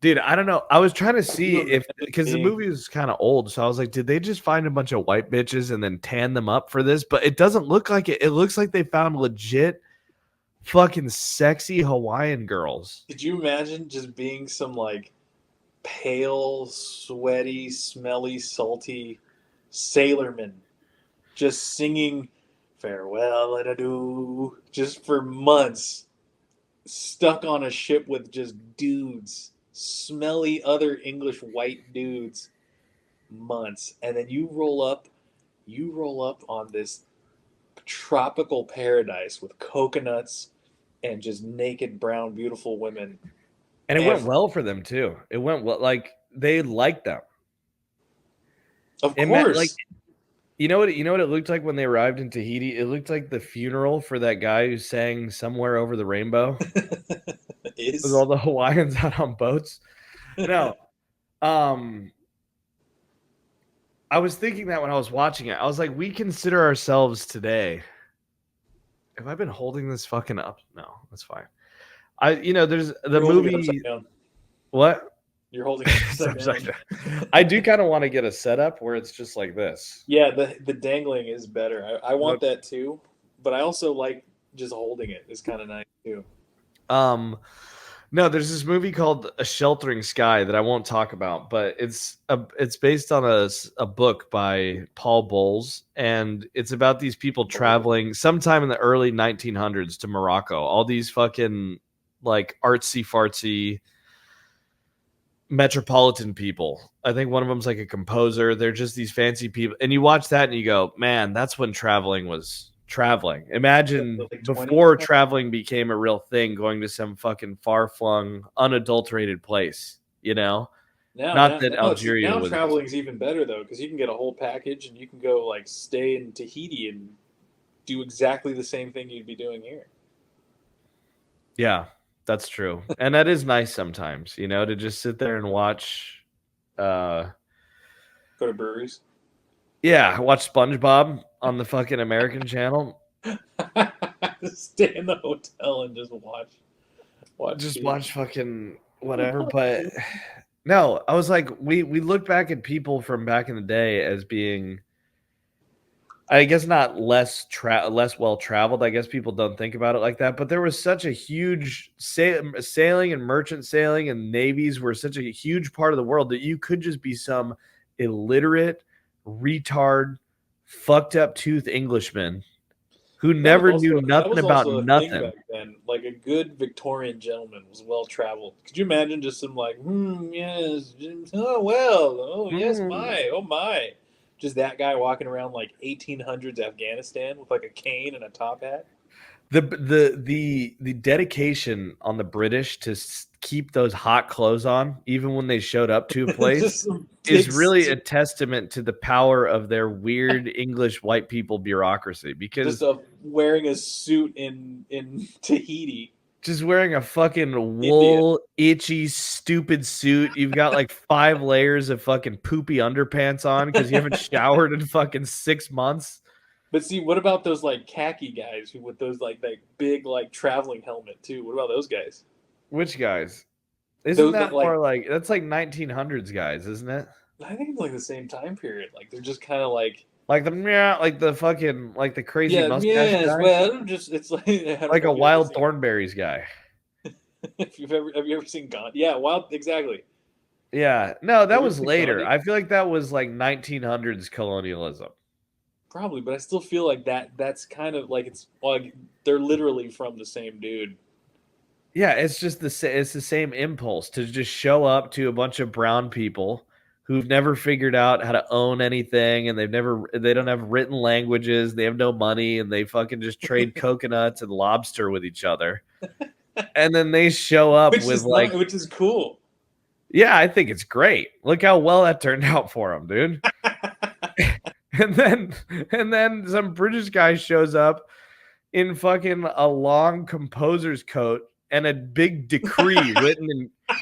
S2: Dude, I don't know. I was trying to
S1: Can you
S2: see if
S1: imagine
S2: because the
S1: being
S2: movie was kind of old, so I was like, did they just find a bunch of white bitches and then tan them up for this? But it doesn't look like it. It looks like they found legit fucking sexy Hawaiian girls.
S1: Could you imagine just being some like pale, sweaty, smelly, salty sailorman just singing farewell and adieu just for months, stuck on a ship with just dudes, smelly other English white dudes, months, and then you roll up on this tropical paradise with coconuts and just naked brown beautiful women.
S2: And it went
S1: Every,
S2: well for them too. It went well, like they liked them.
S1: of
S2: It meant like
S1: course.
S2: you know what it looked like when they arrived in Tahiti? It looked like the funeral for that guy who sang Somewhere Over the Rainbow with
S1: Is
S2: all the Hawaiians out on boats. No. Um, I was thinking that when I was watching it, I was like, we consider ourselves today. Have I been holding this fucking up? No, that's fine. There's the
S1: You're holding it upside
S2: movie.
S1: down.
S2: What?
S1: You're holding it
S2: It's
S1: upside
S2: upside
S1: down.
S2: down. I do kind of want to get a setup where it's just like this.
S1: Yeah, the dangling is better. I want
S2: Look,
S1: that too, but I also like just holding it. It's kind of nice too.
S2: um, no, there's this movie called A Sheltering Sky that I won't talk about, but it's based on a book by Paul Bowles, and it's about these people traveling sometime in the early 1900s to Morocco. All these fucking like artsy fartsy metropolitan people. I think one of them's like a composer. They're just these fancy people, and you watch that and you go, man, that's when traveling was traveling. Imagine
S1: Like 20s.
S2: before traveling became a real thing, going to some fucking far-flung unadulterated place,
S1: Now,
S2: not
S1: now,
S2: that
S1: now, see,
S2: Algeria
S1: now
S2: was.
S1: traveling is even better though, because you can get a whole package and you can go like stay in Tahiti and do exactly the same thing you'd be doing here.
S2: Yeah, that's true, and that is nice sometimes, to just sit there and watch
S1: Go to breweries.
S2: watch SpongeBob on the fucking American channel.
S1: Stay in the hotel and just watch
S2: Just
S1: TV.
S2: watch fucking whatever. But no, I was like, we look back at people from back in the day as being, I guess, not less well traveled. I guess people don't think about it like that. But there was such a huge sailing and merchant sailing and navies were such a huge part of the world that you could just be some illiterate, retard, fucked up tooth Englishman who never knew
S1: That
S2: nothing
S1: was
S2: about
S1: also a thing
S2: nothing.
S1: back then. Like a good Victorian gentleman was well traveled. Could you imagine just some like, yes, oh well, oh yes,
S2: Mm.
S1: my, oh my, just that guy walking around like 1800s Afghanistan with like a cane and a top hat.
S2: The dedication on the British to keep those hot clothes on, even when they showed up to a place,
S1: Just some
S2: is
S1: big,
S2: really a testament to the power of their weird English white people bureaucracy.
S1: just
S2: Because
S1: wearing a suit in Tahiti,
S2: just wearing a fucking
S1: India.
S2: wool, itchy, stupid suit, you've got like 5 layers of fucking poopy underpants on because you haven't showered in fucking 6 months.
S1: But see, what about those like khaki guys who with those like big like traveling helmet too? What about those guys?
S2: Which guys? Isn't
S1: Those that
S2: that more
S1: like
S2: like that's like 1900s guys, isn't it?
S1: I think it's like the same time period. Like they're just kind of like
S2: Like the fucking like the crazy
S1: yeah,
S2: mustache
S1: yes.
S2: guy,
S1: Well, just it's like I don't
S2: like
S1: know
S2: a
S1: if you ever
S2: wild
S1: seen
S2: Thornberries guy.
S1: if you've ever have you ever seen Gandhi? Yeah, wild exactly.
S2: Yeah, no,
S1: Have
S2: that
S1: you ever
S2: was
S1: seen
S2: later.
S1: Gandhi?
S2: I feel like that was like 1900s colonialism.
S1: Probably, but I still feel like that's kind of like it's like they're literally from the same dude.
S2: Yeah, it's just it's the same impulse to just show up to a bunch of brown people who've never figured out how to own anything, and they don't have written languages, they have no money, and they fucking just trade coconuts and lobster with each other. And then they show up with like,
S1: Which is cool.
S2: yeah, I think it's great. Look how well that turned out for them, dude. And then some British guy shows up in fucking a long composer's coat and a big decree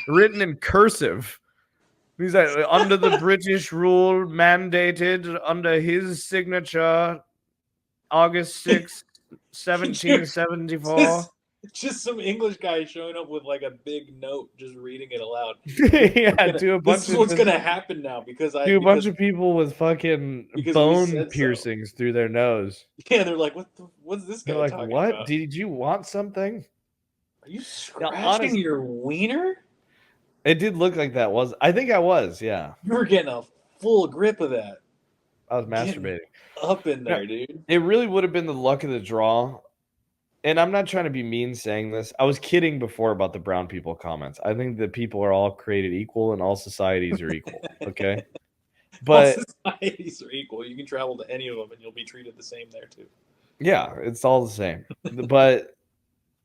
S2: written in cursive. He's like, under the British rule, mandated under his signature, August 6th,
S1: Dude,
S2: 1774.
S1: just just some English guy showing up with like a big note, just reading it aloud.
S2: Yeah, to a
S1: This
S2: bunch
S1: is
S2: of
S1: what's
S2: just
S1: gonna happen now
S2: to a bunch of people with fucking
S1: because we
S2: bone
S1: said so.
S2: piercings through their nose.
S1: Yeah, they're like, what's this
S2: They're
S1: guy
S2: like,
S1: talking
S2: "What?
S1: about?
S2: Did you want something?"
S1: Are you
S2: Now,
S1: scratching
S2: honest,
S1: your wiener?
S2: it did look like that was. I think I was. Yeah,
S1: You were getting a full grip of that.
S2: I was
S1: Getting
S2: masturbating.
S1: up in
S2: No,
S1: there, dude.
S2: it really would have been the luck of the draw. And I'm not trying to be mean saying this. I was kidding before about the brown people comments. I think that people are all created equal and all societies are equal. Okay.
S1: All
S2: But
S1: societies are equal. You can travel to any of them and you'll be treated the same there too.
S2: yeah, it's all the same. But,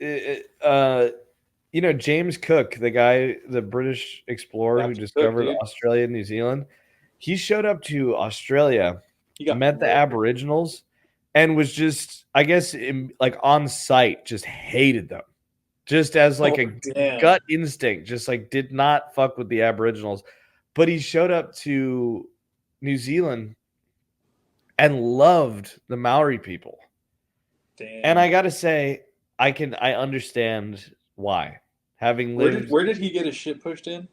S2: James Cook, the British explorer who
S1: Captain Cook,
S2: discovered
S1: dude.
S2: Australia and New Zealand, he showed up to Australia,
S1: He got
S2: met the
S1: murdered.
S2: Aboriginals, and was just, I guess, like on site, just hated them. Just as
S1: Oh
S2: like a
S1: damn.
S2: gut instinct, just like did not fuck with the Aboriginals. but he showed up to New Zealand and loved the Maori people. And
S1: Damn.
S2: I got to say, I understand why. Having lived,
S1: Where did he get his shit pushed in?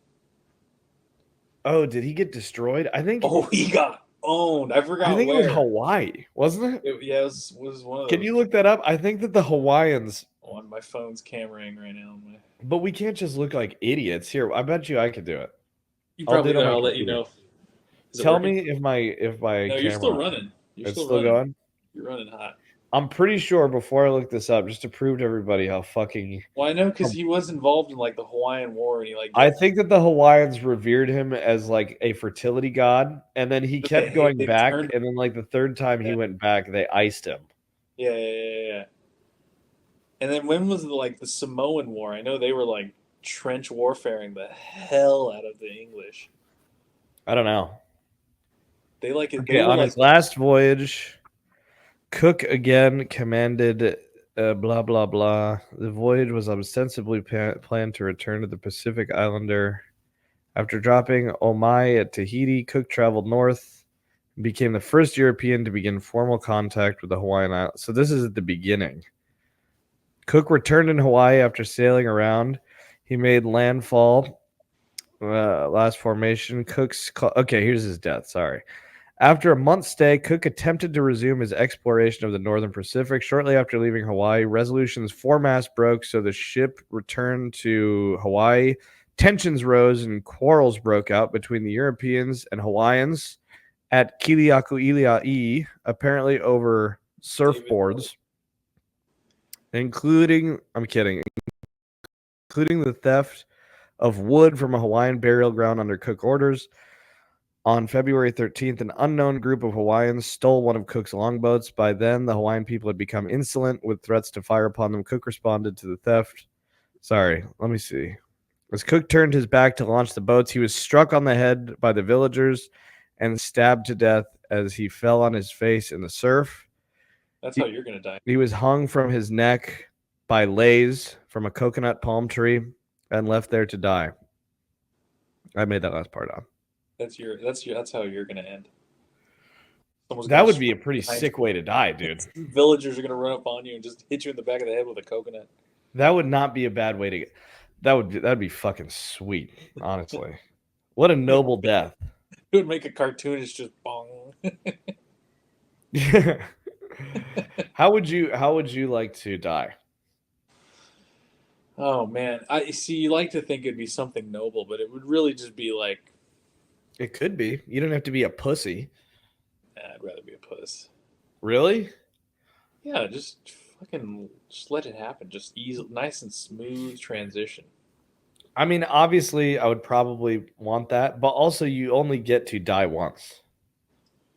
S2: oh, did he get destroyed?
S1: Oh, he got owned. I
S2: I
S1: forgot
S2: think it was
S1: where.
S2: Hawaii, wasn't it?
S1: Yeah, was one of
S2: Can
S1: those.
S2: you look that up? I think that the Hawaiians,
S1: On my phone's cameraing right now.
S2: but we can't just look like idiots. Here, I bet you I could do it.
S1: You
S2: I'll do
S1: probably
S2: it on
S1: there.
S2: my
S1: I'll let you
S2: computer.
S1: know. Is it
S2: Tell
S1: working?
S2: me if my
S1: No, you're still
S2: camera,
S1: running. You're
S2: it's
S1: still
S2: still
S1: running.
S2: going.
S1: You're running hot.
S2: I'm pretty sure before I look this up, just to prove to everybody how fucking.
S1: Well, I know because he was involved in like the Hawaiian War, and he like
S2: I
S1: got.
S2: think that the Hawaiians revered him as like a fertility god, and then he
S1: But
S2: kept going
S1: they
S2: back,
S1: turned.
S2: and then like the third time he
S1: Yeah,
S2: went back, they iced him.
S1: yeah. And then when was the Samoan War? I know they were like trench warfaring the hell out of the English.
S2: I don't know.
S1: They like it.
S2: Okay,
S1: They were
S2: on
S1: like
S2: his last voyage, Cook again commanded. Blah blah blah. The voyage was ostensibly planned to return to the Pacific Islander. After dropping Omai at Tahiti, Cook traveled north and became the first European to begin formal contact with the Hawaiian Islands. So this is at the beginning. Cook returned in Hawaii after sailing around. He made landfall. Last formation. Okay, here's his death. Sorry. After a month's stay, Cook attempted to resume his exploration of the northern Pacific. Shortly after leaving Hawaii, Resolution's foremast broke, so the ship returned to Hawaii. Tensions rose and quarrels broke out between the Europeans and Hawaiians at Kiliakuiliai, apparently over
S1: David.
S2: surfboards, I'm kidding, including the theft of wood from a Hawaiian burial ground under Cook orders. On February 13th, an unknown group of Hawaiians stole one of Cook's longboats. By then, the Hawaiian people had become insolent with threats to fire upon them. Cook responded to the theft. Sorry, let me see. As Cook turned his back to launch the boats, he was struck on the head by the villagers and stabbed to death as he fell on his face in the surf.
S1: That's how you're gonna die.
S2: He was hung from his neck by lays from a coconut palm tree and left there to die. I made that last part up.
S1: That's how you're gonna end. Someone's
S2: That
S1: gonna
S2: would be a
S1: sprint
S2: pretty
S1: behind
S2: sick way to die, dude.
S1: you. Villagers are gonna run up on you and just hit you in the back of the head with a coconut.
S2: That would not be a bad way to get. That'd be fucking sweet, honestly. What a noble death.
S1: It would make a cartoonist just bong.
S2: How would you like to die?
S1: Oh man, I see. You like to think it'd be something noble, but it would really just be like,
S2: It could be. You don't have to be a pussy.
S1: I'd rather be a puss.
S2: Really?
S1: Yeah, just fucking just let it happen. Just easy, nice and smooth transition.
S2: I mean, obviously I would probably want that, but also you only get to die once.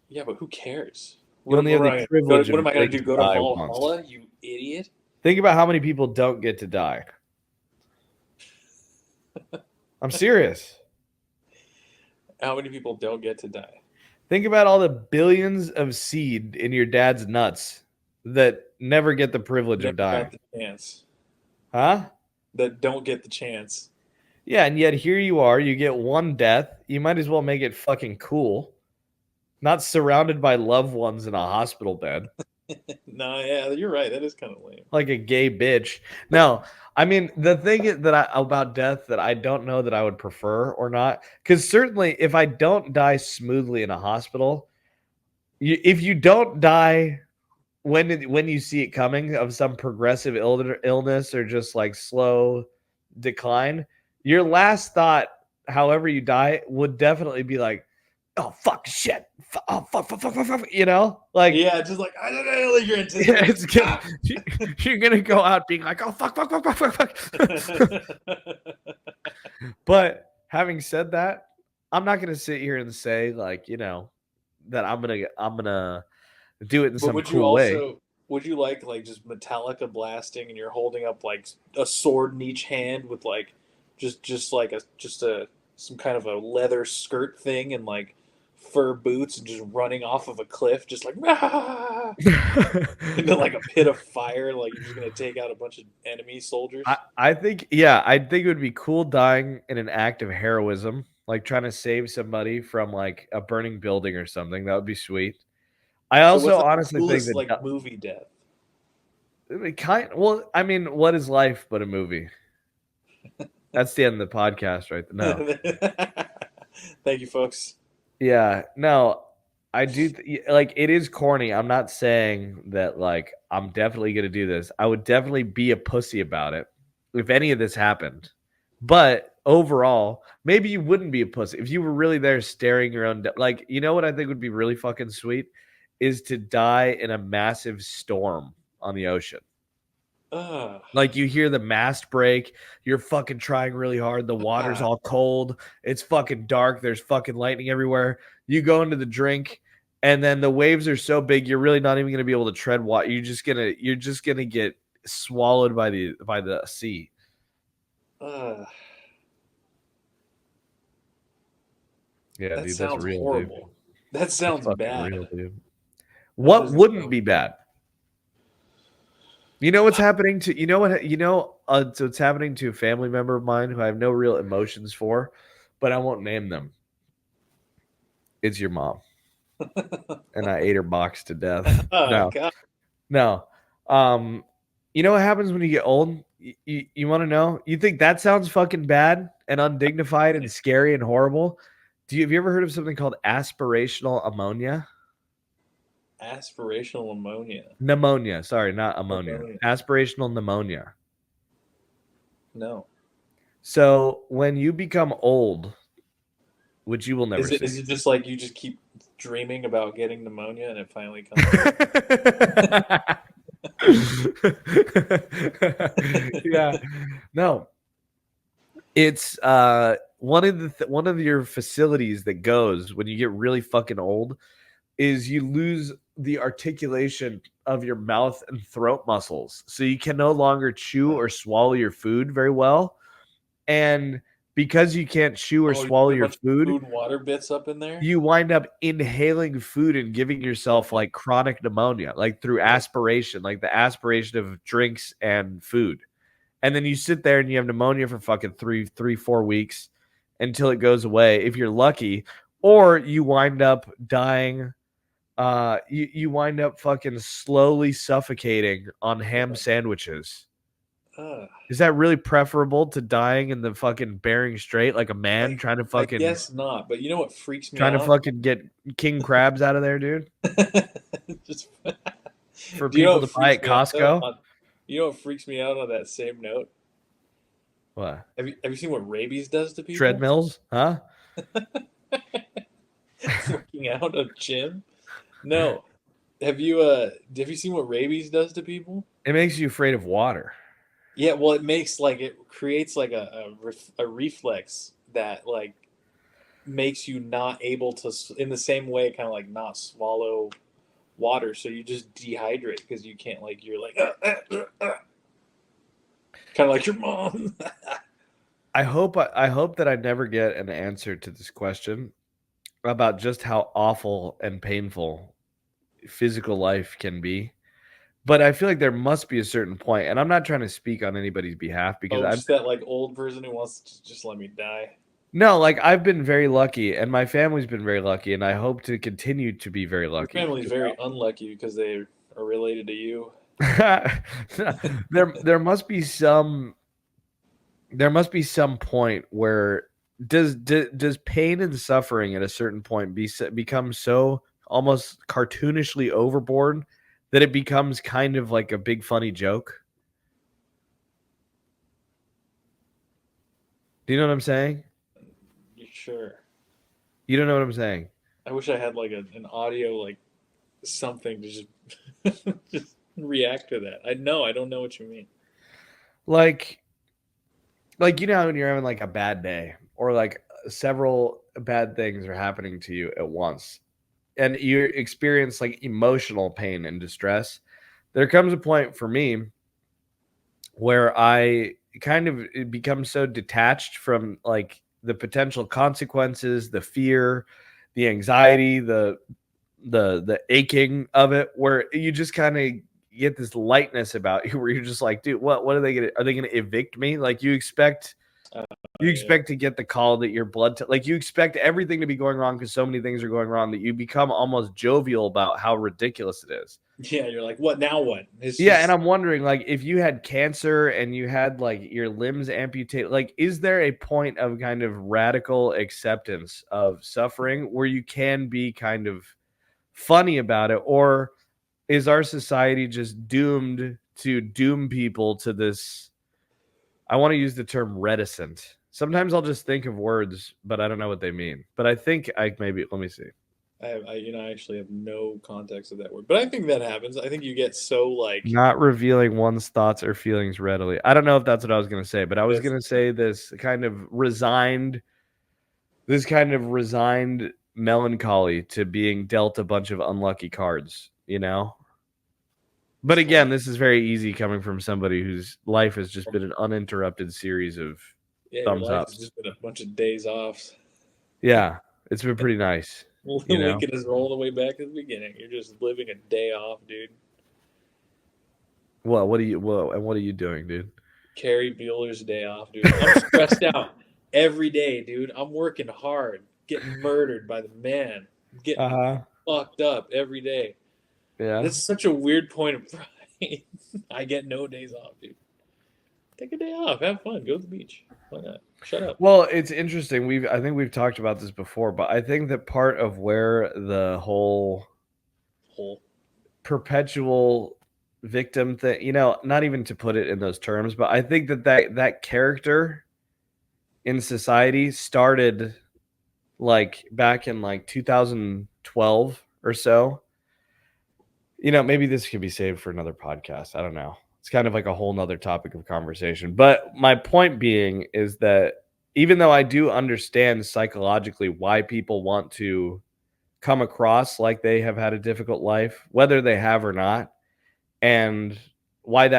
S1: Yeah, but who cares?
S2: You only have the privilege
S1: What
S2: of
S1: am I gonna
S2: getting
S1: do?
S2: to
S1: Go to
S2: die once.
S1: Valhalla? You idiot!
S2: Think about how many people don't get to die. I'm serious.
S1: How many people don't get to die?
S2: Think about all the billions of seed in your dad's nuts that never get the privilege
S1: Never
S2: of dying.
S1: got the chance.
S2: Huh?
S1: That don't get the chance.
S2: Yeah, and yet here you are, you get one death. You might as well make it fucking cool. Not surrounded by loved ones in a hospital bed
S1: No, yeah, you're right. That is kind of lame.
S2: like a gay bitch. No, I mean the thing that about death that I don't know that I would prefer or not, because certainly if I don't die smoothly in a hospital, if you don't die when you see it coming of some progressive illness or just like slow decline, your last thought, however you die, would definitely be like, "Oh fuck, shit, oh fuck," like
S1: Yeah, just like I don't know, like you're anticipating.
S2: it's gonna, you're gonna go out being like, "Oh fuck." But having said that, I'm not gonna sit here and say like that I'm gonna do it in
S1: But
S2: some cool way.
S1: would you like just Metallica blasting and you're holding up like a sword in each hand with like just like a some kind of a leather skirt thing and like fur boots and just running off of a cliff just like "Rah!" into like a pit of fire like you're just gonna take out a bunch of enemy
S2: I,
S1: soldiers.
S2: I think, yeah, I think it would be cool dying in an act of heroism. like trying to save somebody from like a burning building or something. That would be sweet. I
S1: So what's
S2: also
S1: like the
S2: honestly think
S1: coolest like
S2: that
S1: movie death?
S2: well, I mean, what is life but a movie? That's the end of the podcast, right? No.
S1: Thank you, folks.
S2: Yeah, no, I do like it is corny. I'm not saying that like I'm definitely going to do this. I would definitely be a pussy about it if any of this happened. But overall, maybe you wouldn't be a pussy if you were really there staring your own like, you know what I think would be really fucking sweet is to die in a massive storm on the ocean.
S1: Ugh.
S2: Like you hear the mast break, you're fucking trying really hard, the water's
S1: Ah.
S2: all cold, it's fucking dark, there's fucking lightning everywhere. You go into the drink, and then the waves are so big, you're really not even gonna be able to tread water. You're just gonna get swallowed by the sea.
S1: Ugh.
S2: Yeah,
S1: That
S2: dude, that's
S1: sounds
S2: real, dude.
S1: horrible. That
S2: That's
S1: sounds
S2: fucking
S1: bad.
S2: real, dude.
S1: That
S2: What
S1: doesn't
S2: wouldn't
S1: sound
S2: be
S1: good.
S2: bad? You know what's happening to so it's happening to a family member of mine who I have no real emotions for, but I won't name them. It's your mom. And I ate her box to death.
S1: Oh
S2: No,
S1: God.
S2: no. Um, you know what happens when you get old? You want to know? You think that sounds fucking bad and undignified and scary and horrible? Have you ever heard of something called aspirational ammonia?
S1: Aspirational ammonia.
S2: Pneumonia. Sorry, not ammonia.
S1: Ammonia.
S2: Aspirational pneumonia.
S1: No.
S2: So when you become old, which you will never see.
S1: Is it just like you just keep dreaming about getting pneumonia and it finally comes true?
S2: Yeah. No. It's one of your facilities that goes when you get really fucking old is you lose the articulation of your mouth and throat muscles. So you can no longer chew or swallow your food very well. And because you can't chew or
S1: Oh, you
S2: swallow
S1: put a
S2: your
S1: bunch of
S2: food,
S1: food and water bits up in there?
S2: you wind up inhaling food and giving yourself
S1: Okay.
S2: like chronic pneumonia, like through
S1: Yeah.
S2: aspiration, like the aspiration of drinks and food. And then you sit there and you have pneumonia for fucking 4 weeks until it goes away if you're lucky, or you wind up dying. You wind up fucking slowly suffocating on ham sandwiches.
S1: Uh,
S2: Is that really preferable to dying in the fucking Bering Strait like a man
S1: I guess not, but you know what freaks me
S2: trying to
S1: out?
S2: fucking get king crabs out of there, dude?
S1: Just,
S2: For
S1: do you know
S2: people
S1: what
S2: to buy
S1: freaks
S2: at
S1: me out though?
S2: Costco?
S1: You know what freaks me out on that same note?
S2: What?
S1: Have you seen what rabies does to people?
S2: Treadmills? Huh?
S1: Working out a gym? No. Have you seen what rabies does to people?
S2: It makes you afraid of water.
S1: Yeah, well, it creates like a reflex that like makes you not able to in the same way kind of like not swallow water, so you just dehydrate because you can't like you're like kind of like your mom.
S2: I hope that I never get an answer to this question about just how awful and painful physical life can be. But I feel like there must be a certain point, and I'm not trying to speak on anybody's behalf because
S1: Oh,
S2: I've
S1: just that like old person who wants to just let me die.
S2: no, like I've been very lucky, and my family's been very lucky, and I hope to continue to be very
S1: Your
S2: lucky.
S1: family's very unlucky because they are related to you.
S2: There must be some point where does pain and suffering at a certain point become so almost cartoonishly overboard that it becomes kind of like a big funny joke? Do you know what I'm saying?
S1: You sure?
S2: You don't know what I'm saying.
S1: I wish I had like an audio like something to just just react to that. I don't know what you mean.
S2: Like you know when you're having like a bad day or like several bad things are happening to you at once and you experience like emotional pain and distress, there comes a point for me where I kind of become so detached from like the potential consequences, the fear, the anxiety, the aching of it, where you just kind of get this lightness about you, where you're just like, dude, what are they gonna evict me? Like you expect You
S1: Yeah.
S2: expect to get the call that your like you expect everything to be going wrong because so many things are going wrong that you become almost jovial about how ridiculous it is.
S1: Yeah, you're like, what now? What? It's
S2: Yeah, and
S1: just
S2: I'm wondering, like, if you had cancer and you had like your limbs amputated, like, is there a point of kind of radical acceptance of suffering where you can be kind of funny about it, or is our society just doomed to doom people to this? I want to use the term reticent. Sometimes I'll just think of words, but I don't know what they mean. But I think I maybe let me see.
S1: I actually have no context of that word, but I think that happens. I think you get so like
S2: Not revealing one's thoughts or feelings readily. I don't know if that's what I was going to say, but I was
S1: that's
S2: going to say this kind of resigned melancholy to being dealt a bunch of unlucky cards, you know? But
S1: it's
S2: again,
S1: like,
S2: this is very easy coming from somebody whose life has just been an uninterrupted series of
S1: yeah, your
S2: thumbs
S1: life has
S2: ups.
S1: just been a bunch of days off.
S2: Yeah, it's been pretty nice, you know?
S1: Lincoln is all the way back to the beginning. You're just living a day off, dude.
S2: What are you doing, dude?
S1: Carrie Bueller's day off, dude. I'm stressed out every day, dude. I'm working hard, getting murdered by the man, getting
S2: Uh-huh.
S1: fucked up every day.
S2: Yeah.
S1: That's such a weird point of pride. I get no days off, dude. Take a day off, have fun, go to the beach. Why not? Shut up.
S2: Well, it's interesting. I think we've talked about this before, but I think that part of where the whole
S1: Hole.
S2: perpetual victim thing, not even to put it in those terms, but I think that character in society started like back in like 2012 or so. Maybe this could be saved for another podcast. I don't know. It's kind of like a whole nother topic of conversation. But my point being is that even though I do understand psychologically why people want to come across like they have had a difficult life, whether they have or not, and why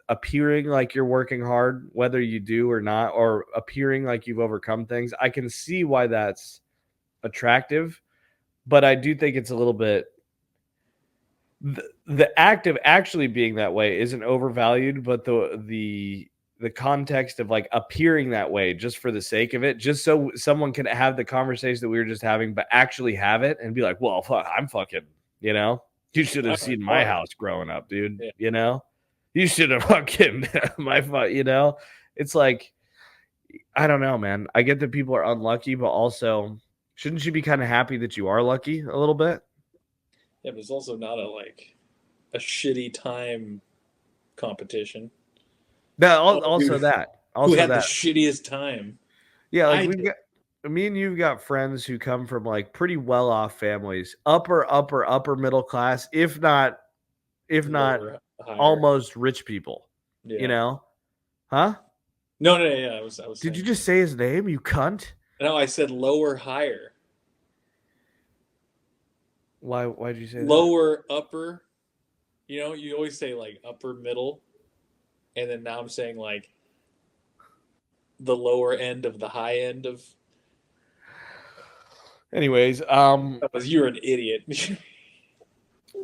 S2: appearing like you're working hard, whether you do or not, or appearing like you've overcome things, I can see why that's attractive. But I do think it's a little bit the act of actually being that way isn't overvalued, but the context of like appearing that way just for the sake of it, just so someone can have the conversation that we were just having, but actually have it and be like, well, fuck, I'm fucking, you should have
S1: I work
S2: seen my
S1: hard.
S2: house growing up, dude.
S1: Yeah.
S2: You should have fucking my fuck, It's like, I don't know, man. I get that people are unlucky, but also shouldn't you be kind of happy that you are lucky a little bit?
S1: Yeah, but it's also not a shitty time competition.
S2: That
S1: Oh,
S2: also
S1: dude,
S2: that
S1: who
S2: also
S1: had the
S2: that
S1: shittiest time?
S2: yeah, like
S1: I
S2: we've
S1: did.
S2: got me and you've got friends who come from like pretty well off families, upper middle class, if not
S1: Lower, higher.
S2: almost rich people, you
S1: Yeah.
S2: know? Huh?
S1: No, no, yeah. I was
S2: Did you
S1: saying.
S2: just say his name, you cunt?
S1: No, I said lower, higher.
S2: Why did you say that?
S1: Lower, upper. You always say like upper, middle, and then now I'm saying like the lower end of the high end of.
S2: Anyways,
S1: You're an idiot.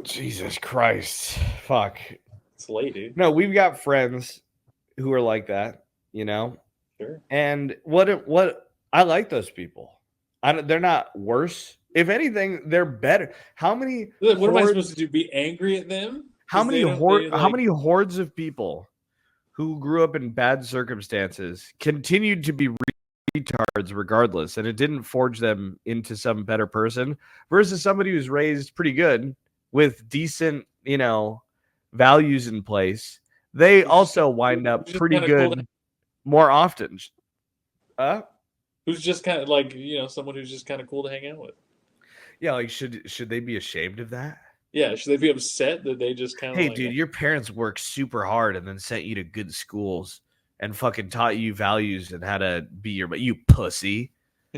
S2: Jesus Christ. Fuck.
S1: It's late, dude.
S2: No, we've got friends who are like that, you know?
S1: Sure.
S2: And what I like those people. They're not worse. If anything, they're better.
S1: What am I supposed to do? Be angry at them because they don't? They
S2: How
S1: like.
S2: many hordes of people who grew up in bad circumstances continued to be retards regardless, and it didn't forge them into some better person versus somebody who's raised pretty good with decent, values in place. They
S1: Who's just
S2: also wind up
S1: who's just
S2: pretty
S1: kind of cool.
S2: good more often. Uh,
S1: Who's just kind of like someone who's just kind of cool to hang out with.
S2: yeah, like should they be ashamed of that?
S1: Yeah, should they be upset that they just kind of
S2: Hey,
S1: like
S2: dude, your parents worked super hard and then sent you to good schools and fucking taught you values and how to be but you pussy.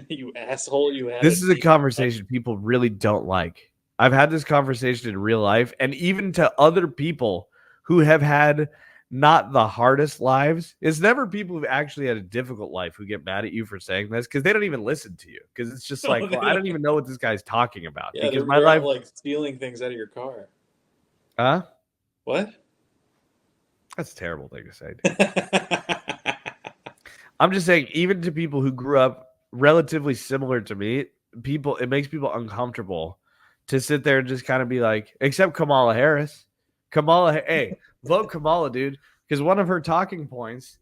S1: you asshole, you had a
S2: This is a
S1: D.
S2: conversation people really don't like. I've had this conversation in real life and even to other people who have had not the hardest lives. It's never people who've actually had a difficult life who get mad at you for saying this because they don't even listen to you. Because it's just like, well, I don't even know what this guy's talking about.
S1: Yeah,
S2: Because my
S1: they're out
S2: life,
S1: like stealing things out of your car.
S2: huh?
S1: What?
S2: That's a terrible thing to say. I'm just saying, even to people who grew up relatively similar to me, it makes people uncomfortable to sit there and just kind of be like, except Kamala Harris. Hey, vote Kamala, dude. Because one of her talking points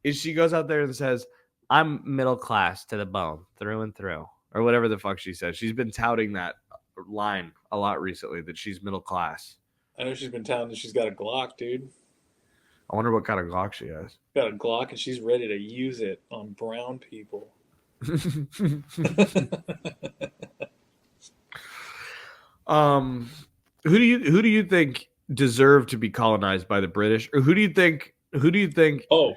S2: is she goes out there and says, I'm middle class to the bone, through and through, or whatever the fuck she says. She's been touting that line a lot recently, that she's middle class.
S1: I know she's been telling that she's got a Glock, dude.
S2: I wonder what kind of Glock she has.
S1: Got a Glock and she's ready to use it on brown people.
S2: um, who do you think deserved to be colonized by the British, or who do you think?
S1: Oh,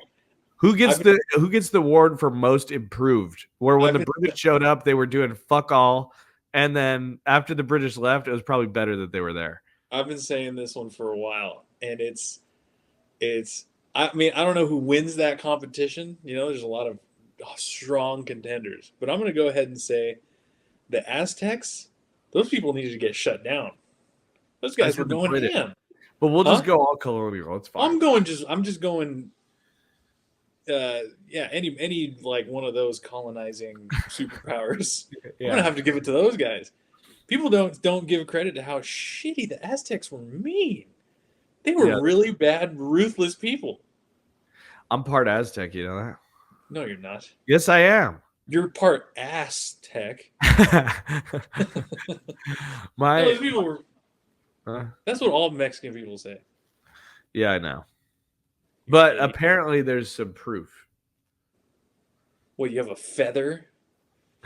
S2: who gets the award for most improved? Where when the British showed up, they were doing fuck all, and then after the British left, it was probably better that they were there.
S1: I've been saying this one for a while, and it's. I mean, I don't know who wins that competition. You know, there's a lot of strong contenders, but I'm going to go ahead and say the Aztecs. Those people needed to get shut down. Those guys were going ham.
S2: But we'll just go all colonial. It's fine.
S1: I'm just going. Yeah, any like one of those colonizing superpowers. Yeah. I'm gonna have to give it to those guys. People don't give credit to how shitty the Aztecs were mean. They were really bad, ruthless people.
S2: I'm part Aztec, you know that?
S1: No, you're not.
S2: Yes, I am.
S1: You're part Aztec. Those people were. That's what all Mexican people say.
S2: Yeah, I know. But apparently there's some proof.
S1: What, you have a feather?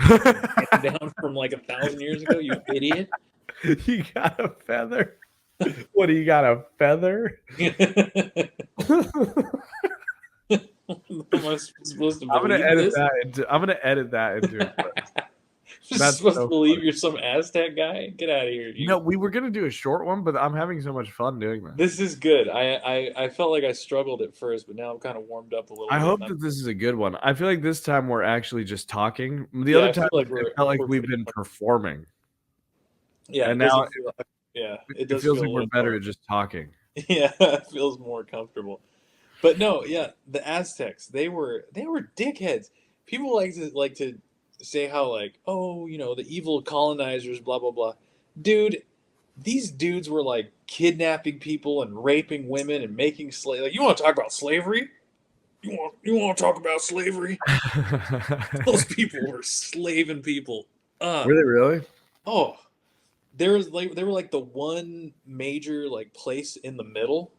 S1: Down from like 1,000 years ago, you idiot.
S2: You got a feather? What, do you got a feather?
S1: Am I supposed to believe
S2: I'm gonna edit that into it.
S1: That's supposed to believe funny. You're some Aztec guy? Get out of here.
S2: No, we were gonna do a short one, but I'm having so much fun doing this.
S1: This is good. I felt like I struggled at first, but now I'm kind of warmed up a little bit.
S2: I hope that this is a good one. I feel like this time we're actually just talking. The other time I felt like we've been performing.
S1: Yeah,
S2: and now
S1: it
S2: feels like we're better at just talking.
S1: Yeah, it feels more comfortable. But no, yeah, the Aztecs, they were dickheads. People like to say how like, oh, you know, the evil colonizers, blah blah blah. Dude, these dudes were like kidnapping people and raping women and making slaves. Like, you want to talk about slavery? You want to talk about slavery? Those people were slaving people.
S2: Were they really?
S1: Oh, they were like the one major like place in the middle.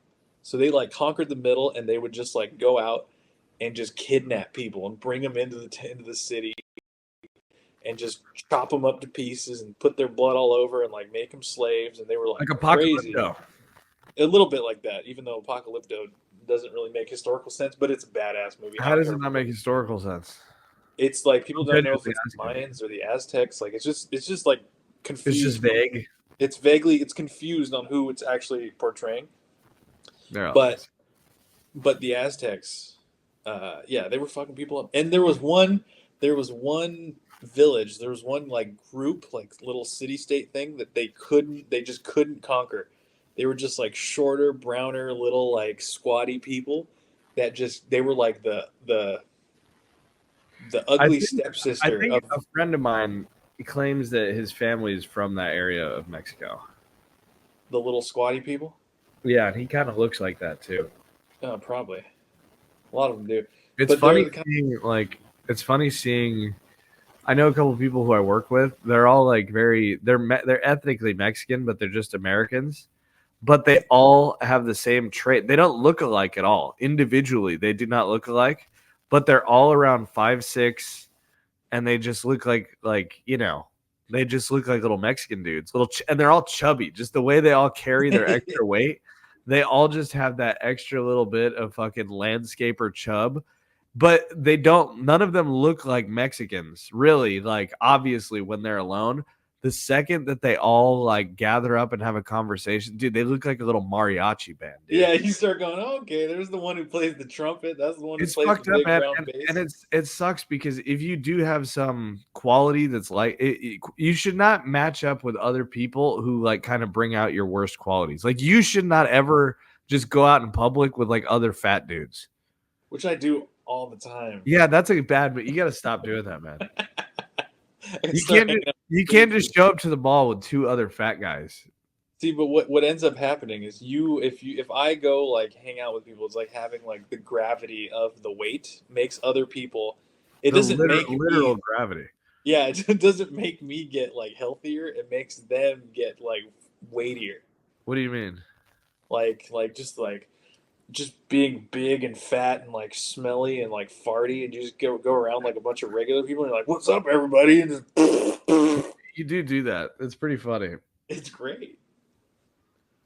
S1: So they like conquered the middle, and they would just like go out and just kidnap people and bring them into the city and just chop them up to pieces and put their blood all over and like make them slaves. And they were like crazy. A little bit like that, even though Apocalypto doesn't really make historical sense, but it's a badass movie.
S2: How does it not make historical sense?
S1: It's like people don't know if it's the Mayans or the Aztecs. Like it's just like confused.
S2: It's just vague.
S1: It's confused on who it's actually portraying. But the Aztecs, they were fucking people up. And there was one village, there was one like group, like little city-state thing that they just couldn't conquer. They were just like shorter, browner, little like squatty people that they were like the ugly stepsister.
S2: I think a friend of mine claims that his family is from that area of Mexico.
S1: The little squatty people?
S2: Yeah, and he kind of looks like that too.
S1: Oh, probably. A lot of them do.
S2: It's funny seeing. I know a couple of people who I work with. They're all like they're ethnically Mexican, but they're just Americans. But they all have the same trait. They don't look alike at all. Individually, they do not look alike, but they're all around 5'6", and they just look like you know. They just look like little Mexican dudes, and they're all chubby. Just the way they all carry their extra weight, they all just have that extra little bit of fucking landscaper chub. But they don't. None of them look like Mexicans, really. Like obviously, when they're alone, the second that they all like gather up and have a conversation, dude, they look like a little mariachi band. Dude.
S1: Yeah, you start going, oh, okay, there's the one who plays the trumpet. That's the one who plays the big round bass.
S2: And it sucks because if you do have some quality that's like you should not match up with other people who like kind of bring out your worst qualities. Like you should not ever just go out in public with like other fat dudes.
S1: Which I do all the time.
S2: Yeah, that's a bad. But you got to stop doing that, man.
S1: I
S2: You
S1: start
S2: can't.
S1: hanging out
S2: You
S1: with
S2: can't
S1: crazy.
S2: just show up to the mall with two other fat guys.
S1: See, but what ends up happening is if I go like hang out with people, it's like having like the gravity of the weight makes other people. It
S2: The
S1: doesn't make
S2: literal
S1: me.
S2: gravity.
S1: Yeah, it doesn't make me get like healthier. It makes them get like weightier.
S2: What do you mean?
S1: Just being big and fat and like smelly and like farty, and you just go around like a bunch of regular people, and you're like, "What's up, everybody?" And just
S2: You do that. It's pretty funny.
S1: it's great.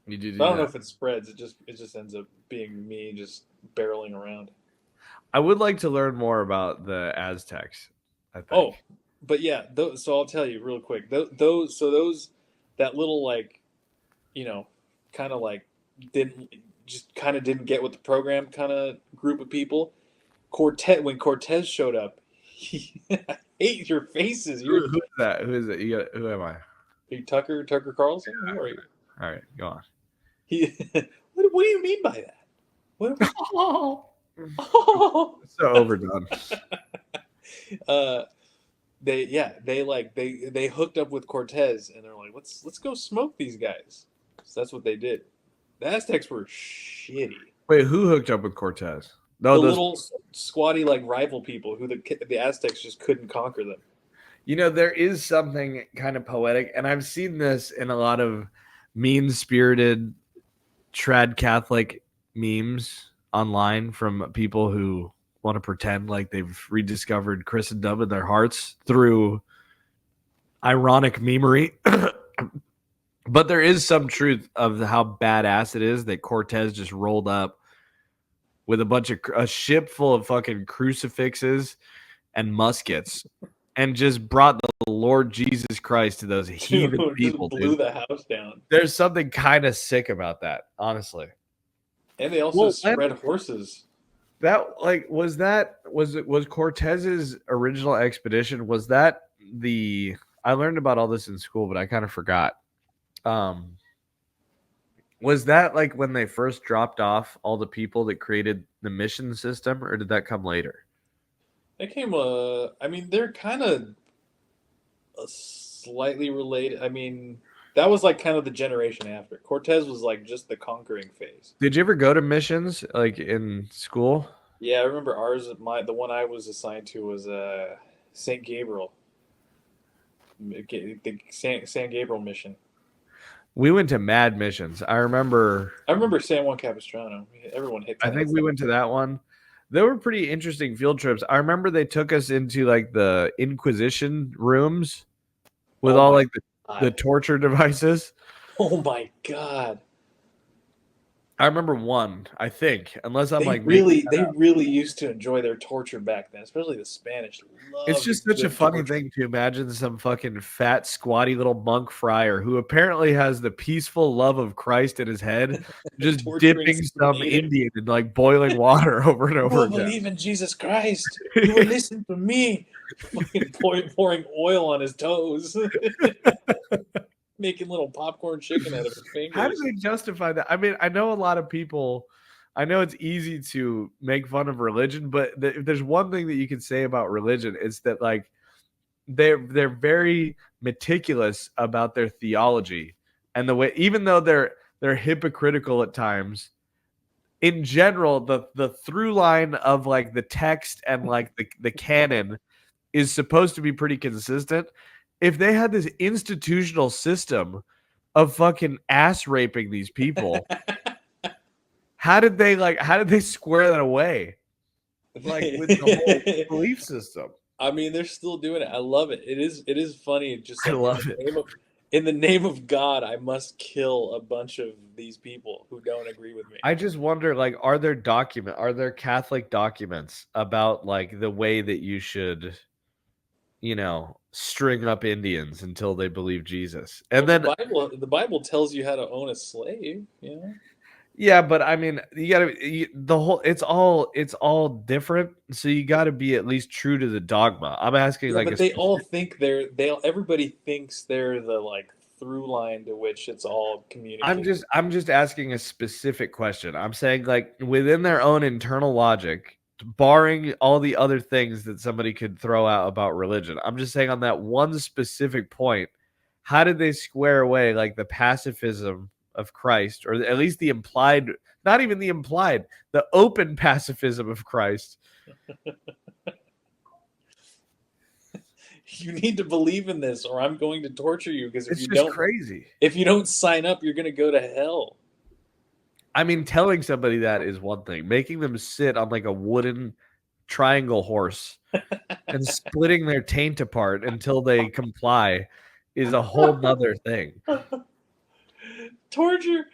S2: You do
S1: But I
S2: do
S1: don't know
S2: that.
S1: if it spreads. It just ends up being me just barreling around.
S2: I would like to learn more about the Aztecs. I think.
S1: Oh, but yeah, so I'll tell you real quick. Those that little like kind of like didn't didn't get with the program kind of group of people. Cortez showed up, I hate your faces.
S2: Who is that? Who is it? You got. Who am I?
S1: You Tucker Carlson. Who are you?
S2: All right, go on.
S1: He, what do you mean by that? What?
S2: So overdone.
S1: uh, they hooked up with Cortez, and they're like, let's go smoke these guys. So that's what they did. The Aztecs were shitty.
S2: Wait, who hooked up with Cortez? No,
S1: The
S2: those.
S1: little squatty like rival people who the Aztecs just couldn't conquer them.
S2: There is something kind of poetic, and I've seen this in a lot of mean-spirited trad Catholic memes online from people who want to pretend like they've rediscovered Christendom in their hearts through ironic memery. But there is some truth of how badass it is that Cortez just rolled up with a ship full of fucking crucifixes and muskets and just brought the Lord Jesus Christ to those heathen
S1: Dude, just
S2: people,
S1: blew
S2: dude.
S1: the house down.
S2: There's something kind of sick about that, honestly.
S1: And they also
S2: Well,
S1: spread horses.
S2: was Cortez's original expedition? Was that the I learned about all this in school, but I kind of forgot. Um, was that like when they first dropped off all the people that created the mission system, or did that come later?
S1: They came. I mean, they're kind of slightly related. I mean, that was like kind of the generation after. Cortez was like just the conquering phase.
S2: Did you ever go to missions like in school?
S1: Yeah, I remember ours. The one I was assigned to was Saint Gabriel, the San Gabriel mission.
S2: We went to Mad Missions. I remember.
S1: I remember San Juan Capistrano. Everyone hit
S2: I
S1: that.
S2: think we went to that one. They were pretty interesting field trips. I remember they took us into like the Inquisition rooms with
S1: Oh
S2: all
S1: my
S2: like the
S1: god!
S2: torture devices.
S1: Oh my god!
S2: I remember one, I think, unless I'm
S1: They
S2: like making
S1: really,
S2: that
S1: they
S2: up.
S1: really used to enjoy their torture back then, especially the Spanish.
S2: It's
S1: Loved
S2: just such a
S1: good
S2: funny
S1: torture.
S2: thing to imagine some fucking fat, squatty little monk friar who apparently has the peaceful love of Christ in his head, just
S1: Torturing
S2: dipping
S1: some
S2: some
S1: native.
S2: Indian in like boiling water over and
S1: You
S2: over
S1: will
S2: again.
S1: believe in Jesus Christ. You will listen to me. Fucking pouring oil on his toes, making little popcorn chicken out of his
S2: How do
S1: fingers.
S2: they justify that? I mean, I know a lot of people. I know it's easy to make fun of religion, but if there's one thing that you can say about religion, it's that like they're very meticulous about their theology and the way, even though they're hypocritical at times. In general, the through line of like the text and like the canon is supposed to be pretty consistent. If they had this institutional system of fucking ass raping these people, how did they square that away? Like with the whole belief system.
S1: I mean, they're still doing it. I love it. It is funny. Just
S2: I
S1: like
S2: love it.
S1: in the name of God, I must kill a bunch of these people who don't agree with me.
S2: I just wonder, like, are there Catholic documents about like the way that you should, string up Indians until they believe Jesus? And
S1: Well,
S2: then
S1: the Bible tells you how to own a slave.
S2: yeah, but I mean, you gotta the whole it's all different. So you got to be at least true to the dogma. I'm asking
S1: Yeah,
S2: like
S1: but
S2: a
S1: they all
S2: specific.
S1: think everybody thinks they're the like through line to which it's all communicated.
S2: I'm just asking a specific question. I'm saying like within their own internal logic, barring all the other things that somebody could throw out about religion. I'm just saying on that one specific point, how did they square away like the pacifism of Christ, or at least the implied, not even the implied, the open pacifism of Christ?
S1: You need to believe in this, or I'm going to torture you. Because
S2: It's just crazy.
S1: if you don't sign up, you're going to go to hell.
S2: I mean, telling somebody that is one thing. Making them sit on like a wooden triangle horse and splitting their taint apart until they comply is a whole nother thing.
S1: Torture,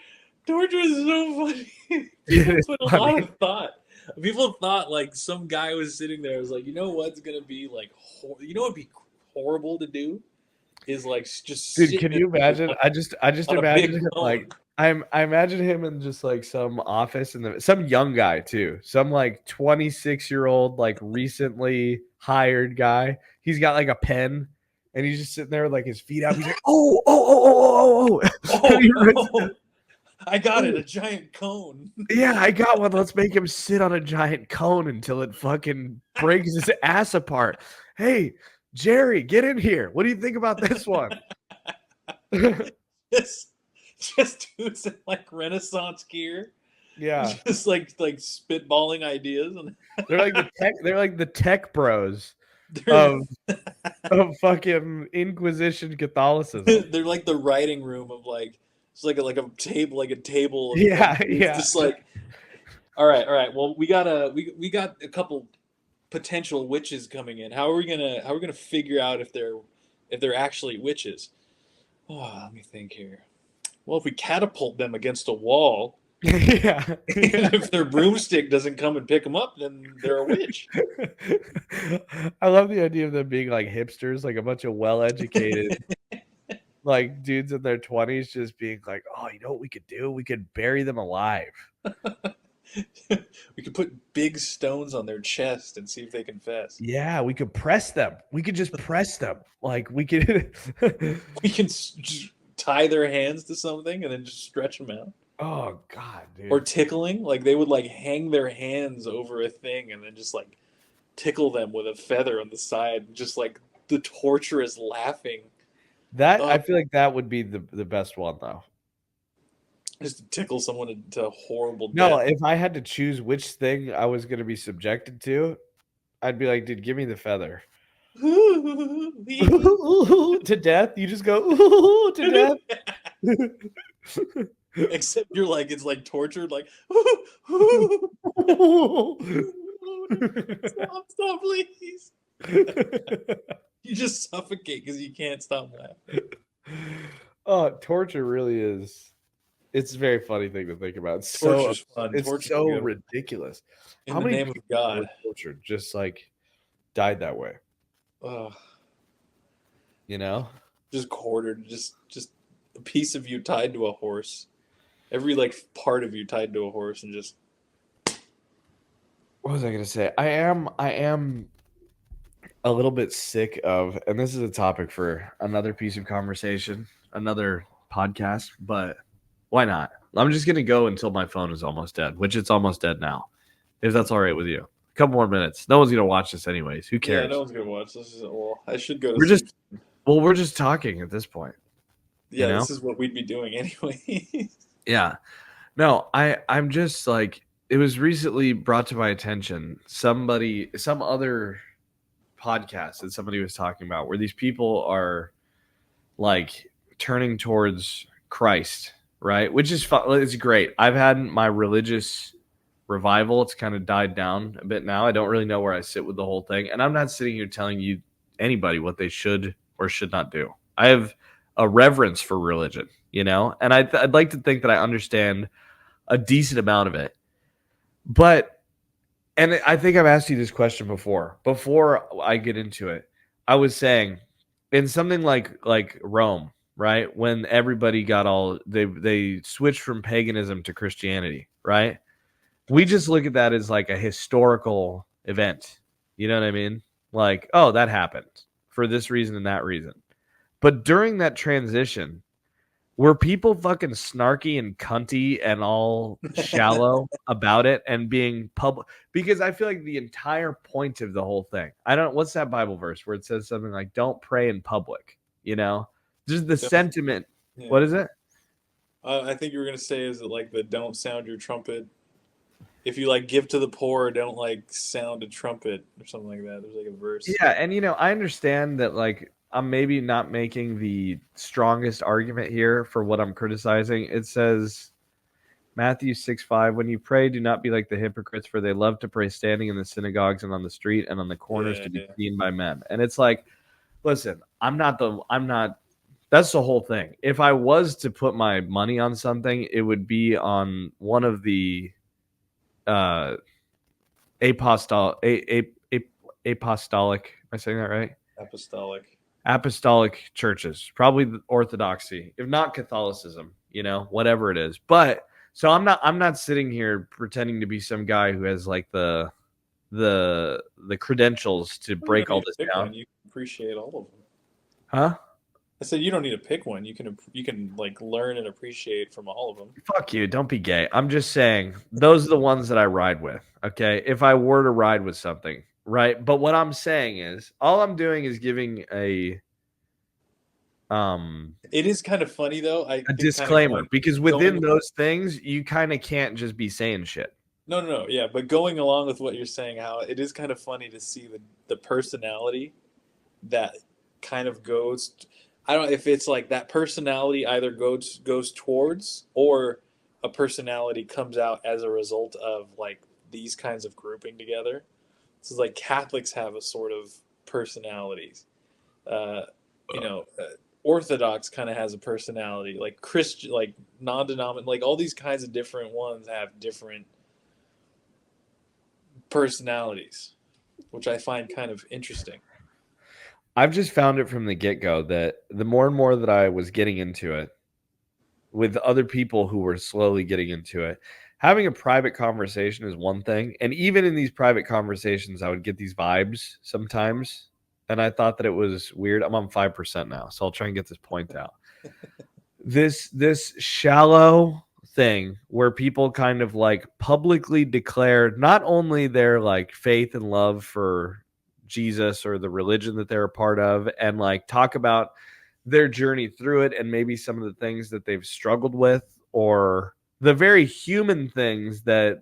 S1: torture is so funny.
S2: It
S1: People
S2: is
S1: put a
S2: funny.
S1: lot of thought. People thought like some guy was sitting there, was like, you know what's gonna be like, you know what'd be horrible to do is like just
S2: Dude,
S1: sit
S2: can you imagine? I just
S1: on a
S2: imagine
S1: big
S2: him
S1: cone.
S2: like I imagine him in just like some office and some young guy too. Some like 26-year-old, like recently hired guy. He's got like a pen and he's just sitting there with like his feet up. He's like, oh. And
S1: Oh
S2: he writes it down.
S1: no, I got it,
S2: Oh,
S1: a giant cone.
S2: yeah, I got one. Let's make him sit on a giant cone until it fucking breaks his ass apart. Hey, Jerry, get in here. What do you think about this one?
S1: just, just dudes in like Renaissance gear,
S2: Yeah.
S1: just like spitballing ideas, and
S2: They're like the tech bros
S1: they're
S2: of fucking Inquisition Catholicism.
S1: they're like the writing room of like, it's like a table of
S2: Yeah,
S1: dudes,
S2: yeah.
S1: just like, all right. Well, we got a couple potential witches coming in. How are we gonna figure out if they're actually witches? Oh, let me think here. Well, if we catapult them against a wall,
S2: Yeah, yeah.
S1: and if their broomstick doesn't come and pick them up, then they're a witch.
S2: I love the idea of them being like hipsters, like a bunch of well-educated like dudes in their 20s just being like, "Oh, you know what we could do? We could bury them alive."
S1: We could put big stones on their chest and see if they confess.
S2: Yeah, we could press them. We could just press them. Like we could
S1: We can just tie their hands to something and then just stretch them out.
S2: Oh god,
S1: Or
S2: dude.
S1: tickling, like they would like hang their hands over a thing and then just like tickle them with a feather on the side, and just like the torturous laughing.
S2: That
S1: Oh,
S2: I feel like that would be the best one though.
S1: just to tickle someone to horrible
S2: No,
S1: death.
S2: if I had to choose which thing I was gonna be subjected to, I'd be like, "Dude, give me the feather." To death? You just go, to death?
S1: Except you're like, it's like tortured, like stop, please. You just suffocate because you can't stop laughing.
S2: Oh, torture really is it's a very funny thing to think about.
S1: Torture's fun.
S2: It's
S1: Torture's
S2: so
S1: good.
S2: ridiculous.
S1: In
S2: How
S1: the
S2: many
S1: name of
S2: people were
S1: God.
S2: tortured just, like, died that way,
S1: Ugh,
S2: you know?
S1: just quartered, just a piece of you tied to a horse. Every like part of you tied to a horse and just
S2: What was I gonna say? I am a little bit sick of, and this is a topic for another piece of conversation, another podcast, but why not? I'm just gonna go until my phone is almost dead, which it's almost dead now. If that's all right with you. A couple more minutes. No one's gonna watch this anyways. Who
S1: yeah,
S2: cares?
S1: no one's gonna watch this. Well, I should go to
S2: We're just
S1: sleep.
S2: we're just talking at this point, you
S1: Yeah,
S2: know?
S1: this is what we'd be doing anyway.
S2: Yeah. No, I'm just like it was recently brought to my attention. Some other podcast that somebody was talking about where these people are like turning towards Christ, right? Which is fun. It's great. I've had my religious revival. It's kind of died down a bit now. I don't really know where I sit with the whole thing. And I'm not sitting here telling you anybody what they should or should not do. I have a reverence for religion, you know, and I'd like to think that I understand a decent amount of it. But and I think I've asked you this question before. Before I get into it, I was saying in something like Rome, right? When everybody got all they switched from paganism to Christianity, right? We just look at that as like a historical event. You know what I mean? Like, oh, that happened for this reason and that reason. But during that transition, Were people fucking snarky and cunty and all shallow about it and being public? Because I feel like the entire point of the whole thing, I don't, what's that Bible verse where it says something like, don't pray in public, you know? Just the
S1: Don't,
S2: sentiment.
S1: yeah.
S2: What is it?
S1: I think you were gonna say is it like the don't sound your trumpet. If you like give to the poor, don't like sound a trumpet or something like that. There's like a verse.
S2: Yeah. And, I understand that, like, I'm maybe not making the strongest argument here for what I'm criticizing. It says, Matthew 6:5, when you pray, do not be like the hypocrites, for they love to pray standing in the synagogues and on the street and on the corners
S1: Yeah,
S2: to be
S1: yeah.
S2: seen by men. And it's like, listen, I'm not, that's the whole thing. If I was to put my money on something, it would be on one of the uh apostolic, apostolic, am I saying that right?
S1: Apostolic.
S2: Apostolic churches, probably the Orthodoxy, if not Catholicism, whatever it is. But so I'm not sitting here pretending to be some guy who has like the credentials to
S1: Well, you
S2: break
S1: don't need
S2: all
S1: to
S2: this
S1: pick
S2: down.
S1: one. You can appreciate all of them.
S2: Huh?
S1: I said you don't need to pick one. You can like learn and appreciate from all of them.
S2: Fuck you. Don't be gay. I'm just saying those are the ones that I ride with. Okay. If I were to ride with something, right? But what I'm saying is all I'm doing is giving um
S1: It is kind of funny though. I
S2: a
S1: think kind of
S2: disclaimer, because
S1: going
S2: within those things you kind of can't just be saying shit.
S1: no, no, no, yeah, but going along with what you're saying, how it is kind of funny to see the personality that kind of goes. I don't know if it's like that personality either goes towards or a personality comes out as a result of like these kinds of grouping together. So like Catholics have a sort of personalities. Uh, you know, Orthodox kind of has a personality. Like Christian, like non-denominant, like all these kinds of different ones have different personalities, which I find kind of interesting.
S2: I've just found it from the get-go that the more and more that I was getting into it with other people who were slowly getting into it, having a private conversation is one thing. And even in these private conversations, I would get these vibes sometimes. And I thought that it was weird. I'm on 5% now, so I'll try and get this point out. This shallow thing where people kind of like publicly declare not only their like faith and love for Jesus or the religion that they're a part of, and like talk about their journey through it and maybe some of the things that they've struggled with, or the very human things that,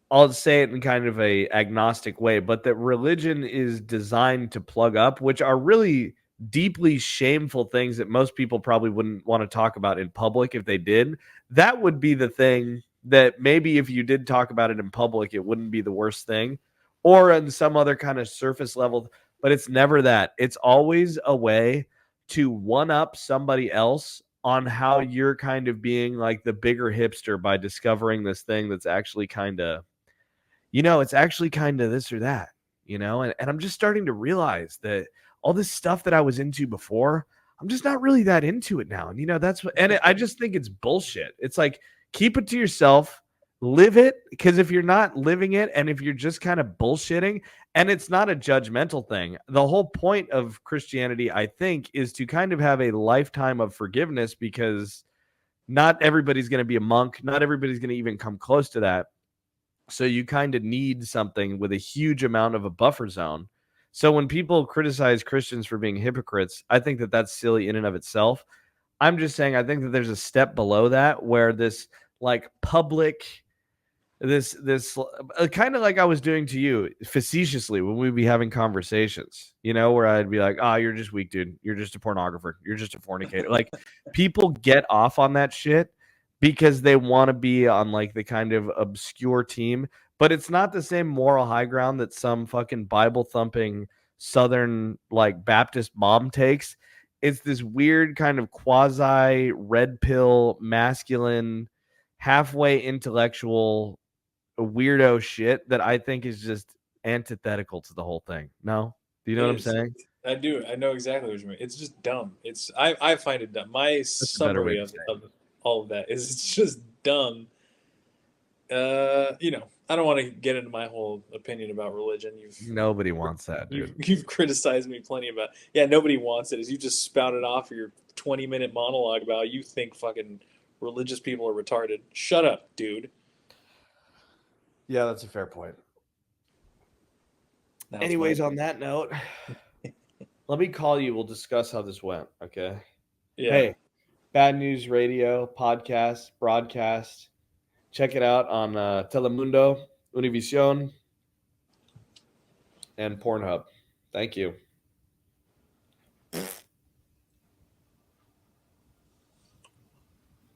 S2: I'll say it in kind of a agnostic way, but that religion is designed to plug up, which are really deeply shameful things that most people probably wouldn't want to talk about in public. If they did, that would be the thing that maybe if you did talk about it in public, it wouldn't be the worst thing, or in some other kind of surface level. But it's never that. It's always a way to one up somebody else on how you're kind of being like the bigger hipster by discovering this thing that's actually kind of, it's actually kind of this or that, and I'm just starting to realize that all this stuff that I was into before, I'm just not really that into it now. And, that's what, and I just think it's bullshit. It's like, keep it to yourself, live it. Because if you're not living it and if you're just kind of bullshitting, and it's not a judgmental thing, the whole point of Christianity, I think, is to kind of have a lifetime of forgiveness, because not everybody's going to be a monk. Not everybody's going to even come close to that. So you kind of need something with a huge amount of a buffer zone. So when people criticize Christians for being hypocrites, I think that that's silly in and of itself. I'm just saying I think that there's a step below that where this like public, this kind of like I was doing to you facetiously when we'd be having conversations, where I'd be like, "Oh, you're just weak, dude. You're just a pornographer. You're just a fornicator." Like, people get off on that shit because they want to be on like the kind of obscure team, but it's not the same moral high ground that some fucking Bible thumping Southern like Baptist mom takes. It's this weird kind of quasi red pill masculine, halfway intellectual weirdo shit that I think is just antithetical to the whole thing. No? Do you know
S1: It
S2: what I'm
S1: is.
S2: saying?
S1: I do. I know exactly what you mean. It's just dumb. I find it dumb. My
S2: That's a better way
S1: summary
S2: to
S1: of
S2: say it.
S1: all of that is it's just dumb. You know, I don't want to get into my whole opinion about religion.
S2: Nobody wants that, dude.
S1: You've criticized me plenty about. Yeah, nobody wants it. As you just spouted off your 20-minute monologue about how you think fucking religious people are retarded. Shut up, dude.
S2: Yeah, that's a fair point.
S1: Now it's my
S2: Anyways, on that note, let me call you. We'll discuss how this went. Okay.
S1: yeah.
S2: Hey, Bad News Radio podcast broadcast. Check it out on Telemundo, Univision, and Pornhub. Thank you.